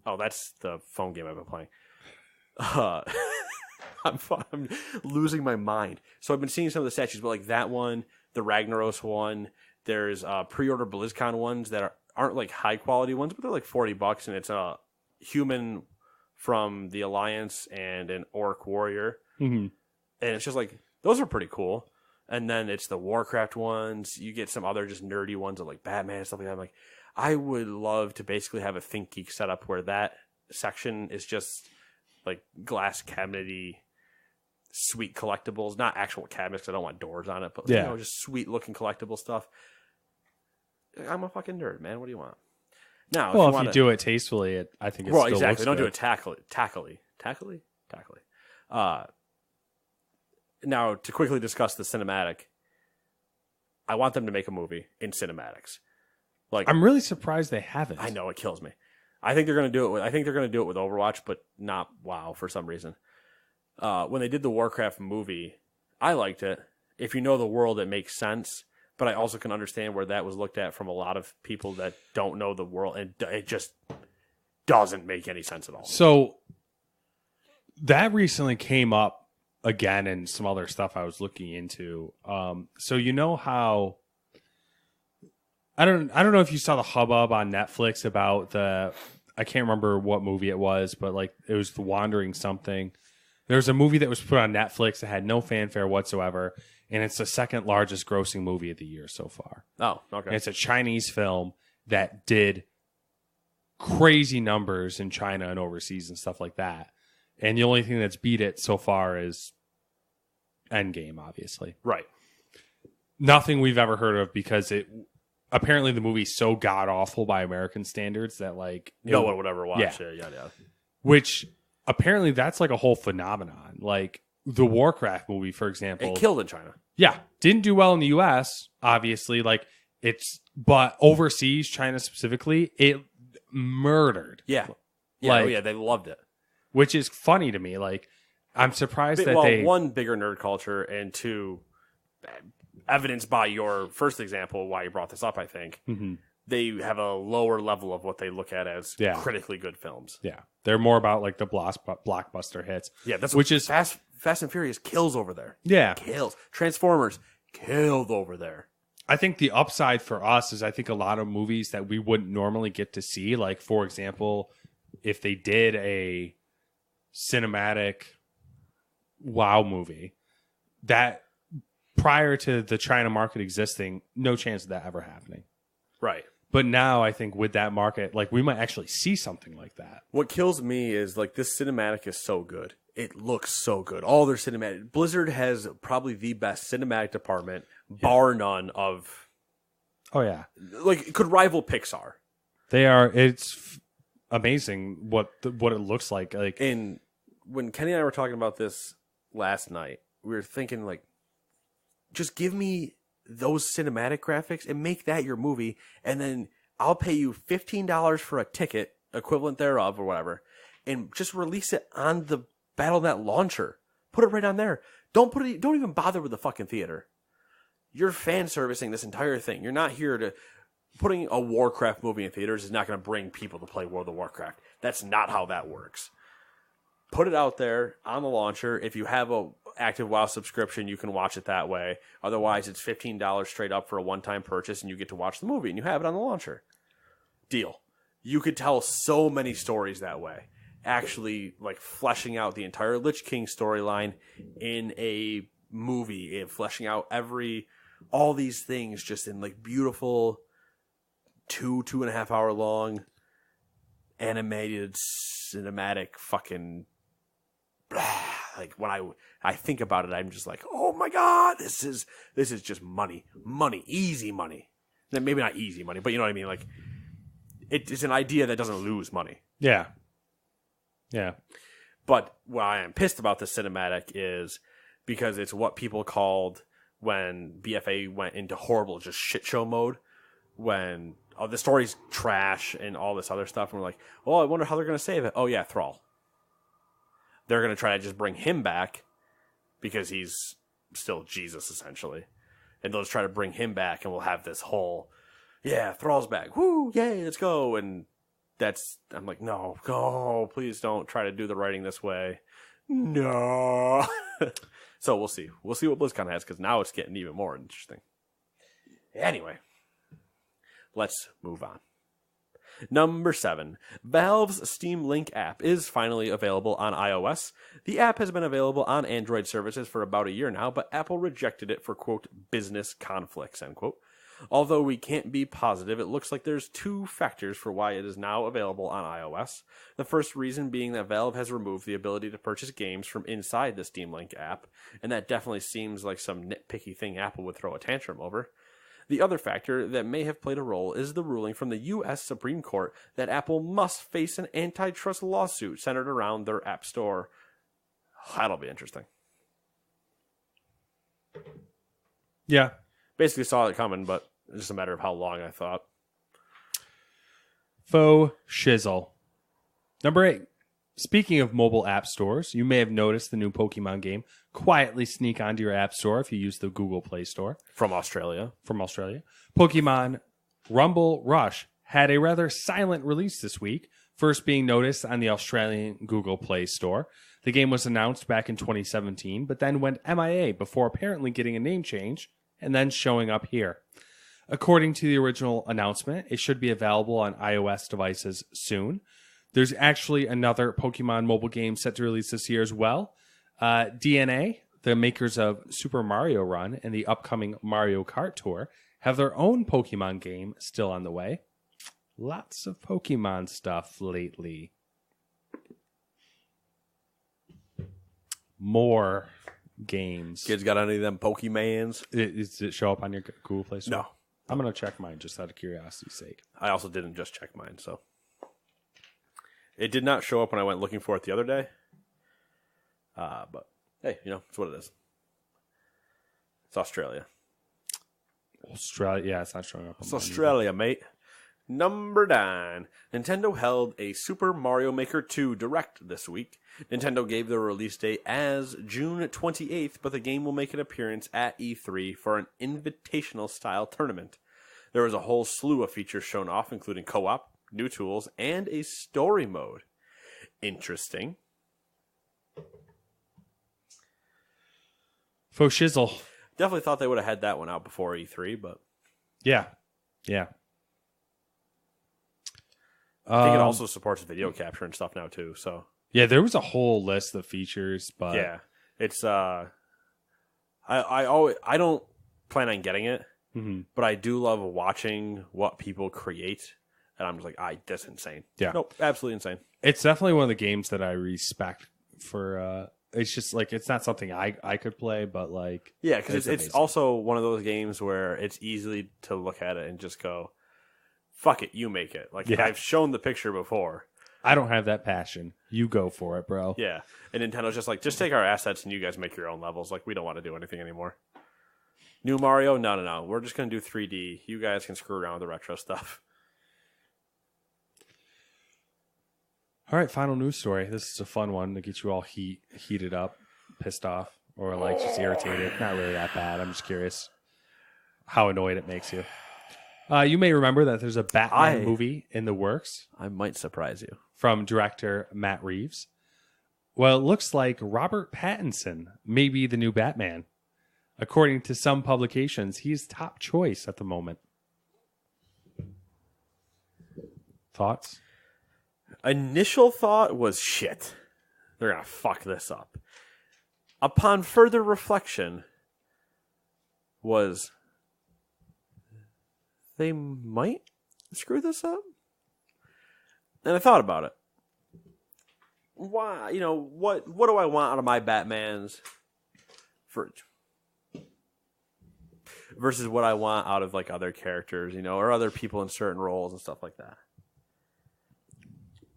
That's the phone game I've been playing. I'm losing my mind. So I've been seeing some of the statues, but like that one, the Ragnaros one, there's pre-order BlizzCon ones that aren't like high quality ones, but they're like $40, and it's a human from the Alliance and an orc warrior, and it's just like those are pretty cool. And then it's the Warcraft ones. You get some other just nerdy ones of like Batman and stuff like that. I'm like, I would love to basically have a Think Geek setup where that section is just like glass cabinety, sweet collectibles, not actual cabinets. 'Cause I don't want doors on it, but just sweet looking collectible stuff. I'm a fucking nerd, man. What do you want? Now, if you do it tastefully, I think it's still exactly. Don't good. do it tackily. Now, to quickly discuss the cinematic, I want them to make a movie in cinematics. Like, I'm really surprised they haven't. I know, it kills me. I think they're going to do it. I think they're going to do it with Overwatch, but not WoW for some reason. When they did the Warcraft movie, I liked it. If you know the world, it makes sense. But I also can understand where that was looked at from a lot of people that don't know the world, and it just doesn't make any sense at all. So that recently came up again in some other stuff I was looking into. So you know how I don't know if you saw the hubbub on Netflix about I can't remember what movie it was, but like it was The Wandering something. There was a movie that was put on Netflix that had no fanfare whatsoever. And it's the second largest grossing movie of the year so far. Oh, okay. And it's a Chinese film that did crazy numbers in China and overseas and stuff like that. And the only thing that's beat it so far is Endgame, obviously. Right. Nothing we've ever heard of because apparently the movie's so god awful by American standards that like no one would ever watch it. Yeah. Which apparently that's like a whole phenomenon. Like the Warcraft movie, for example. It killed in China. Yeah. Didn't do well in the US, obviously. But overseas, China specifically, it murdered. Yeah. They loved it. Which is funny to me. Like, I'm surprised that one, bigger nerd culture, and two, evidenced by your first example, why you brought this up, I think. Mm-hmm. They have a lower level of what they look at as critically good films. Yeah. They're more about like the blockbuster hits. Yeah, that's which is Fast and Furious kills over there. Yeah. Kills. Transformers killed over there. I think the upside for us is I think a lot of movies that we wouldn't normally get to see, like for example, if they did a cinematic WoW movie, that prior to the China market existing, no chance of that ever happening. Right. But now I think with that market, like we might actually see something like that. What kills me is like this cinematic is so good. It looks so good. All their cinematic. Blizzard has probably the best cinematic department, bar none of. Oh yeah, like it could rival Pixar. They are. It's amazing what it looks like. Like, and when Kenny and I were talking about this last night, we were thinking like, just give me those cinematic graphics and make that your movie, and then I'll pay you $15 for a ticket, equivalent thereof, or whatever, and just release it on the Battle.net launcher. Put it right on there. Don't even bother with the fucking theater. You're fan servicing this entire thing. You're not here to putting a Warcraft movie in theaters is not going to bring people to play World of Warcraft. That's not how that works. Put it out there on the launcher. If you have a active WoW subscription, you can watch it that way. Otherwise, it's $15 straight up for a one-time purchase, and you get to watch the movie, and you have it on the launcher. Deal. You could tell so many stories that way. Actually, like, fleshing out the entire Lich King storyline in a movie, and fleshing out all these things just in, like, beautiful 2.5 hour long animated cinematic fucking... Like when I think about it, I'm just like, oh my god, this is just money, easy money. Maybe not easy money, but you know what I mean. Like it's an idea that doesn't lose money. Yeah. But what I am pissed about the cinematic is because it's what people called when BFA went into horrible just shit show mode when the story's trash and all this other stuff, and we're like, oh, I wonder how they're gonna save it. Oh yeah, Thrall. They're going to try to just bring him back because he's still Jesus, essentially. And they'll just try to bring him back, and we'll have this whole, Thrall's back. Woo, yay, let's go. And I'm like, no, please don't try to do the writing this way. No. So we'll see. We'll see what BlizzCon has, because now it's getting even more interesting. Anyway, let's move on. Number 7, Valve's Steam Link app is finally available on iOS. The app has been available on Android services for about a year now, but Apple rejected it for, quote, business conflicts, end quote. Although we can't be positive, it looks like there's 2 factors for why it is now available on iOS. The first reason being that Valve has removed the ability to purchase games from inside the Steam Link app, and that definitely seems like some nitpicky thing Apple would throw a tantrum over. The other factor that may have played a role is the ruling from the U.S. Supreme Court that Apple must face an antitrust lawsuit centered around their App Store. That'll be interesting. Yeah. Basically saw it coming, but it's just a matter of how long I thought. Faux shizzle. Number 8. Speaking of mobile app stores, you may have noticed the new Pokemon game quietly sneak onto your app store if you use the Google Play Store. From Australia. Pokemon Rumble Rush had a rather silent release this week, first being noticed on the Australian Google Play Store. The game was announced back in 2017, but then went MIA before apparently getting a name change and then showing up here. According to the original announcement, it should be available on iOS devices soon. There's actually another Pokemon mobile game set to release this year as well. DNA, the makers of Super Mario Run and the upcoming Mario Kart Tour, have their own Pokemon game still on the way. Lots of Pokemon stuff lately. More games. Kids got any of them Pokemans? Does it show up on your Google Play Store? No. I'm going to check mine just out of curiosity's sake. I also didn't just check mine, so. It did not show up when I went looking for it the other day. But, hey, it's what it is. It's Australia. Yeah, it's not showing up. It's Australia, mate. Number 9. Nintendo held a Super Mario Maker 2 Direct this week. Nintendo gave the release date as June 28th, but the game will make an appearance at E3 for an invitational-style tournament. There was a whole slew of features shown off, including co-op, new tools, and a story mode. Interesting. Faux shizzle. Definitely thought they would have had that one out before E3, but... Yeah. I think it also supports video capture and stuff now, too, so... Yeah, there was a whole list of features, but... Yeah, it's... I don't plan on getting it, but I do love watching what people create, and I'm just like, that's insane. Yeah. Nope, absolutely insane. It's definitely one of the games that I respect for... it's just, like, it's not something I could play, but, like... Yeah, because it's also one of those games where it's easy to look at it and just go, fuck it, you make it. Like, I've shown the picture before. I don't have that passion. You go for it, bro. Yeah. And Nintendo's just like, just take our assets and you guys make your own levels. Like, we don't want to do anything anymore. New Mario? No. We're just going to do 3D. You guys can screw around with the retro stuff. All right, final news story. This is a fun one to get you all heated up, pissed off, or like just irritated. Not really that bad. I'm just curious how annoyed it makes you. You may remember that there's a Batman movie in the works. I might surprise you. From director Matt Reeves. Well, it looks like Robert Pattinson may be the new Batman. According to some publications, he's top choice at the moment. Thoughts? Initial thought was shit. They're going to fuck this up. Upon further reflection was they might screw this up. And I thought about it. Why, what do I want out of my Batmans versus what I want out of like other characters, or other people in certain roles and stuff like that.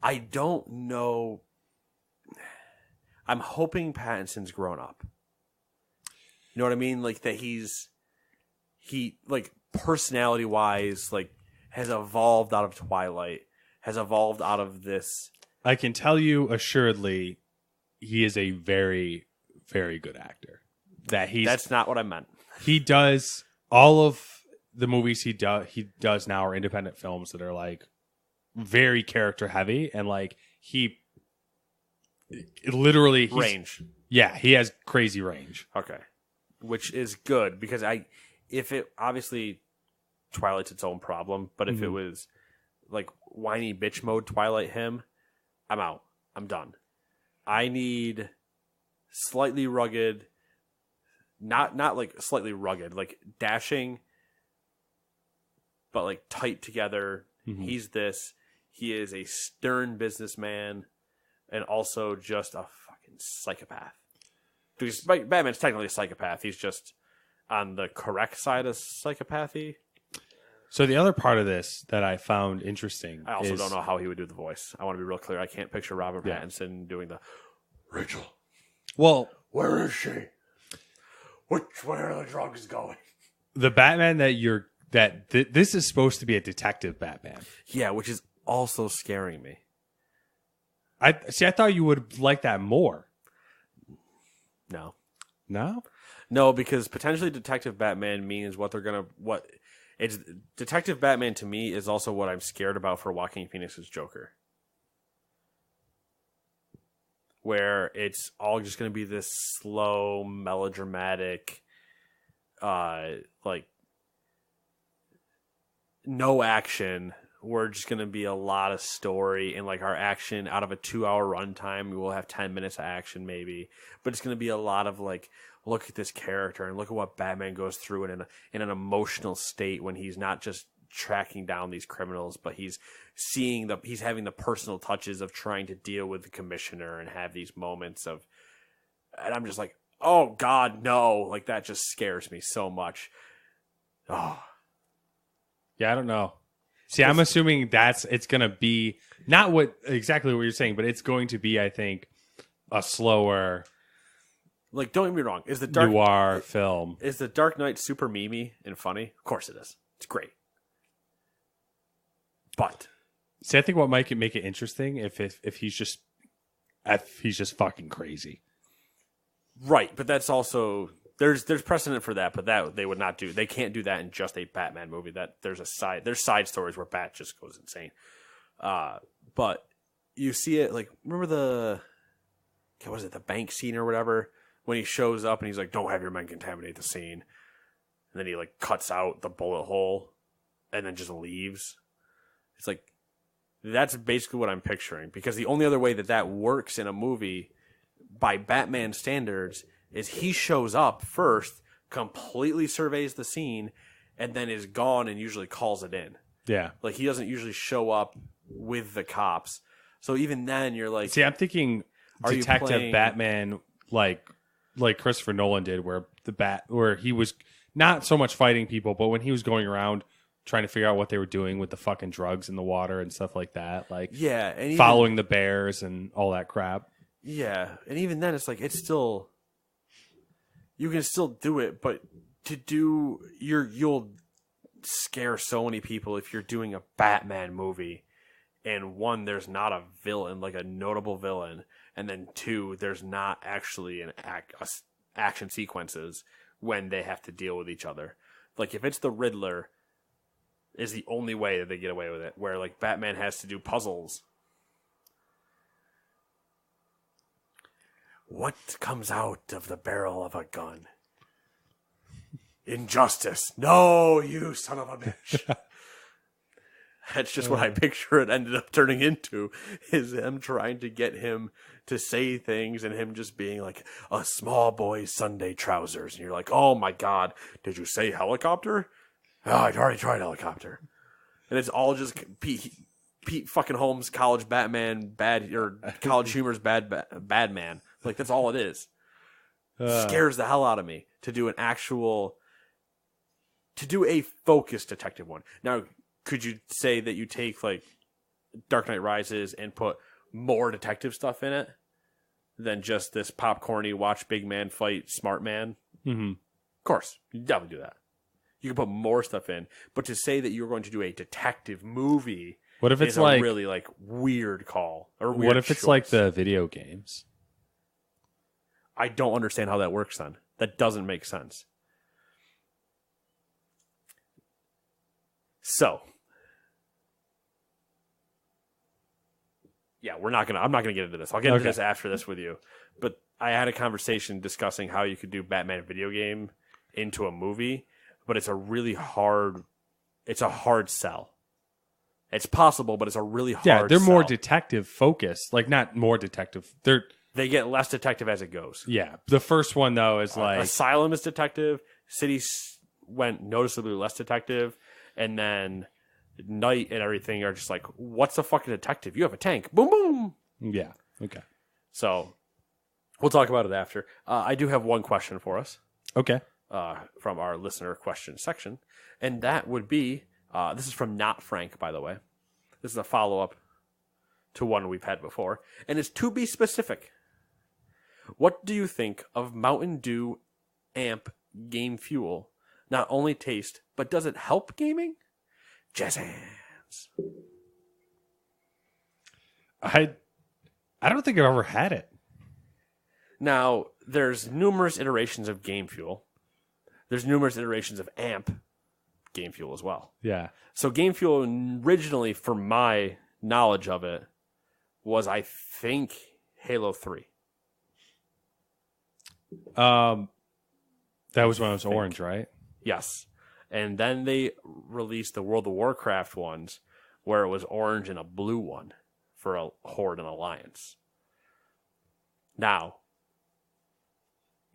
I don't know. I'm hoping Pattinson's grown up. You know what I mean? Like that he personality wise, like has evolved out of Twilight, has evolved out of this. I can tell you assuredly, he is a very, very good actor. That's not what I meant. He does all of the movies he does now are independent films that are like very character heavy, and like he literally range. Yeah, he has crazy range. Okay, which is good because obviously Twilight's its own problem, but if it was like whiny bitch mode Twilight him, I'm out. I'm done. I need slightly rugged, not like slightly rugged, like dashing, but like tight together. He's this. He is a stern businessman and also just a fucking psychopath. Because Batman's technically a psychopath. He's just on the correct side of psychopathy. So the other part of this that I found interesting I also don't know how he would do the voice. I want to be real clear. I can't picture Robert Pattinson doing the Rachel. Well, where is she? Which way are the drugs going? The Batman this is supposed to be a detective Batman. Yeah, which is also scaring me. I thought you would like that more. No, because potentially Detective Batman means it's Detective Batman to me is also what I'm scared about for Joaquin Phoenix's Joker, where it's all just going to be this slow, melodramatic, like no action. We're just going to be a lot of story, and like our action out of a 2-hour runtime, we will have 10 minutes of action maybe, but it's going to be a lot of like, look at this character and look at what Batman goes through in an emotional state when he's not just tracking down these criminals, but he's having the personal touches of trying to deal with the commissioner and have these moments of, and I'm just like, oh God, no, like that just scares me so much. Oh, yeah, I don't know. See, I'm assuming it's going to be not exactly what you're saying, but it's going to be, I think, a slower, like, don't get me wrong, noir film. Is the Dark Knight super memey and funny? Of course it is. It's great. But see, I think what might make it interesting if he's just fucking crazy. Right, but that's also there's precedent for that, but that they would not do. They can't do that in just a Batman movie. That there's side stories where Bat just goes insane. But you see it like remember the bank scene or whatever when he shows up and he's like, "Don't have your men contaminate the scene," and then he like cuts out the bullet hole and then just leaves. It's like that's basically what I'm picturing because the only other way that works in a movie by Batman standards is he shows up first, completely surveys the scene, and then is gone and usually calls it in. Yeah. Like, he doesn't usually show up with the cops. So even then, you're like... See, I'm thinking Detective Batman like Christopher Nolan did, where he was not so much fighting people, but when he was going around trying to figure out what they were doing with the fucking drugs in the water and stuff like that. Like, yeah, and following the bears and all that crap. Yeah, and even then, it's like, it's still... You can still do it, but to do... You'll scare so many people if you're doing a Batman movie. And one, there's not a villain, like a notable villain. And then two, there's not actually action sequences when they have to deal with each other. Like, if it's the Riddler, is the only way that they get away with it. Where, like, Batman has to do puzzles. What comes out of the barrel of a gun? Injustice. No, you son of a bitch. That's just what I picture it ended up turning into, is them trying to get him to say things and him just being like, a small boy's Sunday trousers. And you're like, oh my God, did you say helicopter? Oh, I'd already tried helicopter. And it's all just Pete fucking Holmes, college Batman, or college humor's bad man. Like, that's all it is. Scares the hell out of me to do a focused detective one. Now, could you say that you take, like, Dark Knight Rises and put more detective stuff in it than just this popcorny watch big man fight smart man? Mm-hmm. Of course. You definitely do that. You can put more stuff in. But to say that you're going to do a detective movie... What if it's is a really, like, weird call? Or weird what if it's choice. like the video games? I don't understand how that works then. That doesn't make sense. So, yeah, I'm not gonna get into this. I'll get into this after this with you. But I had a conversation discussing how you could do Batman video game into a movie, but it's a hard sell. It's possible, but it's a really hard Yeah, they're sell. more detective focused. Like, not more detective. They get less detective as it goes. Yeah. The first one, though, is like... Asylum is detective. City went noticeably less detective. And then Night and everything are just like, what's a fucking detective? You have a tank. Boom, boom. Yeah. Okay. So, we'll talk about it after. I do have one question for us. Okay. From our listener question section. And that would be... this is from Not Frank, by the way. This is a follow-up to one we've had before. And it's to be specific. What do you think of Mountain Dew Amp Game Fuel? Not only taste, but does it help gaming? Jazz hands. I don't think I've ever had it. Now, there's numerous iterations of Game Fuel. There's numerous iterations of Amp Game Fuel as well. Yeah. So Game Fuel originally, for my knowledge of it, was, I think, Halo 3. That was when it was orange, right? Yes. And then they released the World of Warcraft ones, where it was orange and a blue one for a Horde and Alliance. Now,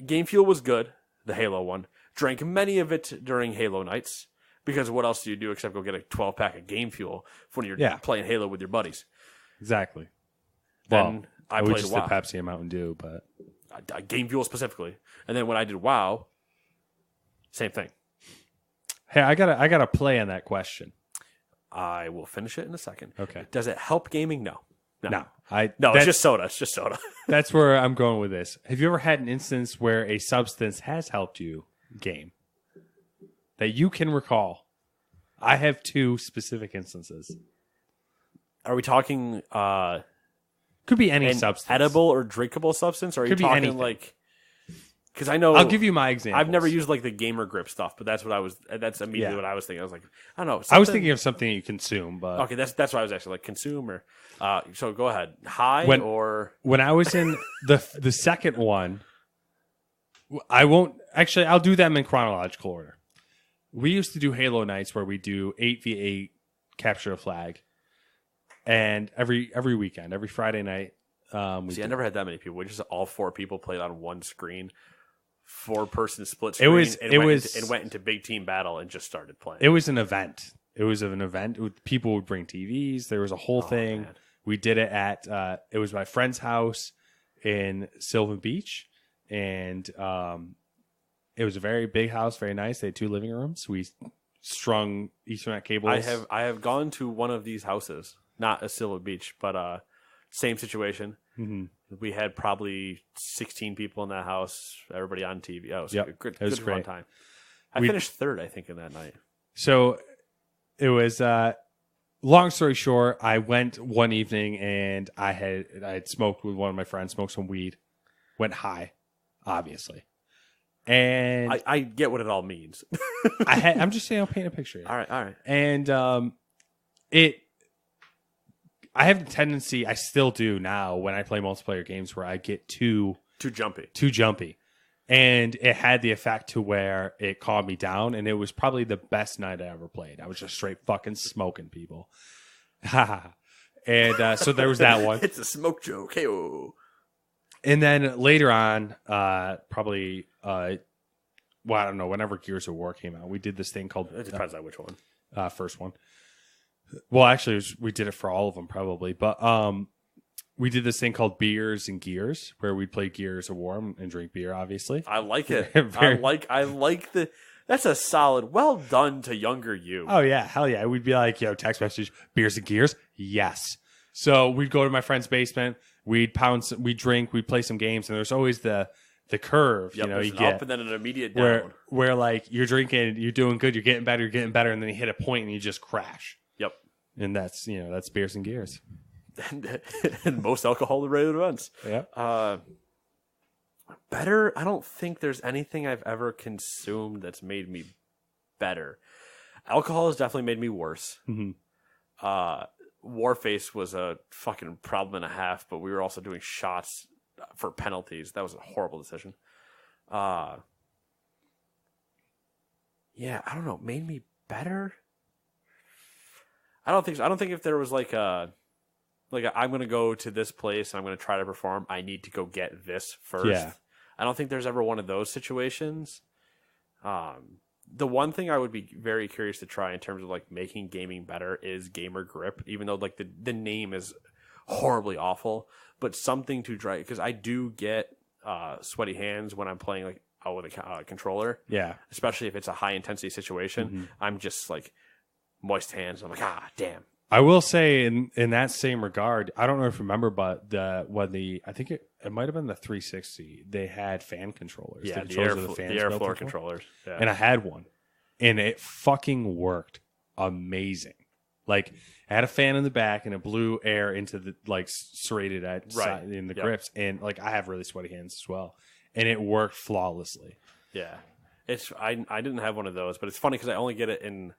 Game Fuel was good, the Halo one. Drank many of it during Halo nights, because what else do you do except go get a 12-pack of Game Fuel when you're playing Halo with your buddies? Exactly. Then I played just WoW. did Pepsi and Mountain Dew, but... Game Fuel specifically. And then when I did WoW, same thing. Hey, I gotta play on that question. I will finish it in a second. Okay. Does it help gaming? No. No. It's just soda. It's just soda. That's where I'm going with this. Have you ever had an instance where a substance has helped you game that you can recall? I have two specific instances. Are we talking Could be any an substance. edible or drinkable substance? Or are you Could be talking anything. like? Because I know I'll give you my example. I've never used like the gamer grip stuff, but that's immediately Yeah. what I was thinking. I was like, I don't know. I was thinking of something you consume, but Okay, that's what I was actually like consume or. So go ahead. High or when I was in the second one, I won't actually. I'll do them in chronological order. We used to do Halo nights where we do 8v8 capture a flag, and every weekend, every Friday night. I never had that many people. We just all 4 people played on one screen, 4-person split screen. It went into big team battle and just started playing. It was an event. It was an event. People would bring TVs. There was a whole thing. Man. We did it at. It was my friend's house in Sylvan Beach, and it was a very big house, very nice. They had 2 living rooms. We strung Ethernet cables. I have gone to one of these houses, not a Silver Beach, but same situation. Mm-hmm. We had probably 16 people in that house. Everybody on TV. Oh, it was good. It was Good great. fun time. I finished third, I think, in that night. So it was. Long story short, I went one evening and I had smoked with one of my friends, smoked some weed, went high, obviously. And I get what it all means. I'm just saying, I'll paint a picture here. All right. And I have the tendency, I still do now when I play multiplayer games, where I get too jumpy. And it had the effect to where it calmed me down, and it was probably the best night I ever played. I was just straight fucking smoking people. And so there was that one. It's a smoke joke. Hey-oh. And then later on, probably, I don't know, whenever Gears of War came out, we did this thing called... It depends on which one. First one. Well, actually, we did it for all of them, probably. But we did this thing called Beers and Gears, where we'd play Gears of War and drink beer, obviously. I like it. I like the... That's a solid, well done to younger you. Oh, yeah. Hell yeah. We'd be like, text message, Beers and Gears? Yes. So we'd go to my friend's basement. We'd we'd drink, we'd play some games, and there's always the curve, you you get up and then an immediate down. Where like you're drinking, you're doing good, you're getting better, and then you hit a point and you just crash. Yep. And that's Beers and Gears. And most alcohol-related events. Yeah. Better? I don't think there's anything I've ever consumed that's made me better. Alcohol has definitely made me worse. Mm-hmm. Warface was a fucking problem and a half, but we were also doing shots for penalties. That was a horrible decision. Yeah, I don't know. Made me better? I don't think so. I don't think if there was I'm going to go to this place and I'm going to try to perform, I need to go get this first. Yeah. I don't think there's ever one of those situations. The one thing I would be very curious to try in terms of like making gaming better is gamer grip, even though like the name is horribly awful, but something to try, because I do get sweaty hands when I'm playing like with a controller. Yeah. Especially if it's a high intensity situation. Mm-hmm. I'm just like moist hands. I'm like, damn. I will say in that same regard, I don't know if you remember, but I think it might have been the 360. They had fan controllers. Yeah, the airflow controllers. Yeah. And I had one, and it fucking worked amazing. Like, I had a fan in the back, and it blew air into the serrated at side in the grips, and like I have really sweaty hands as well, and it worked flawlessly. Yeah, I didn't have one of those, but it's funny because I only get it in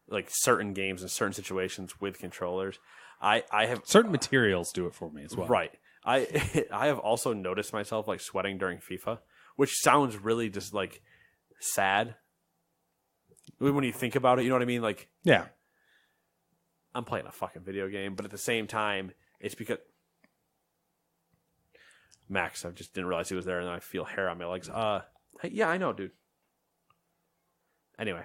like certain games and certain situations with controllers. I have certain materials do it for me as well. Right. I have also noticed myself like sweating during FIFA, which sounds really just like sad when you think about it. You know what I mean? Like, yeah, I'm playing a fucking video game, but at the same time, it's because Max, I just didn't realize he was there, and then I feel hair on my legs. Yeah, I know, dude. Anyway,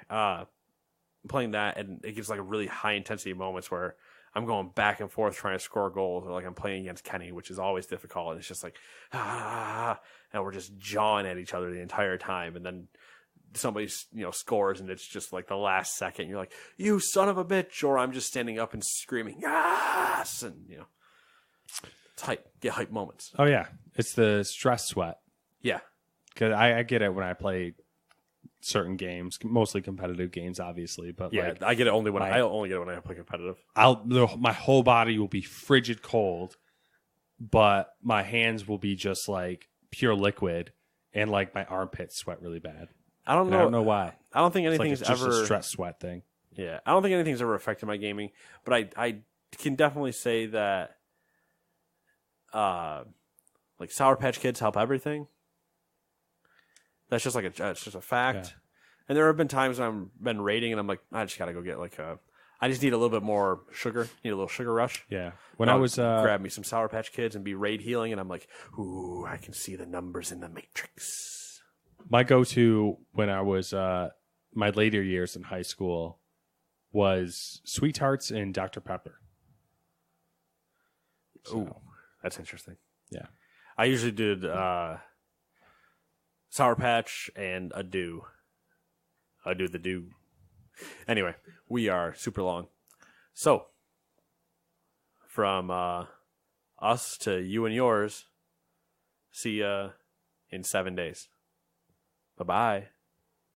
playing that, and it gives like a really high intensity moments where I'm going back and forth trying to score goals, or like I'm playing against Kenny, which is always difficult, and it's just like and we're just jawing at each other the entire time, and then somebody scores, and it's just like the last second, you're like, you son of a bitch, or I'm just standing up and screaming yes, and it's hype, get hype moments. Oh yeah, it's the stress sweat. Yeah, because I get it when I play certain games, mostly competitive games, obviously. But yeah, like, I get it only when I only get it when I play competitive. My whole body will be frigid cold, but my hands will be just like pure liquid, and like my armpits sweat really bad. I don't know why. I don't think anything's it's just ever a stress sweat thing. Yeah, I don't think anything's ever affected my gaming, but I can definitely say that like Sour Patch Kids help everything. That's just it's just a fact. Yeah. And there have been times when I've been raiding and I'm like, I just gotta go get I just need a little bit more sugar. Need a little sugar rush. Yeah. When I was grab me some Sour Patch Kids and be raid healing, and I'm like, ooh, I can see the numbers in the matrix. My go-to when I was my later years in high school was Sweet Tarts and Dr. Pepper. So, ooh, that's interesting. Yeah. I usually did Sour Patch and a do the do. Anyway, we are super long. So, from us to you and yours, see ya in 7 days. Bye-bye.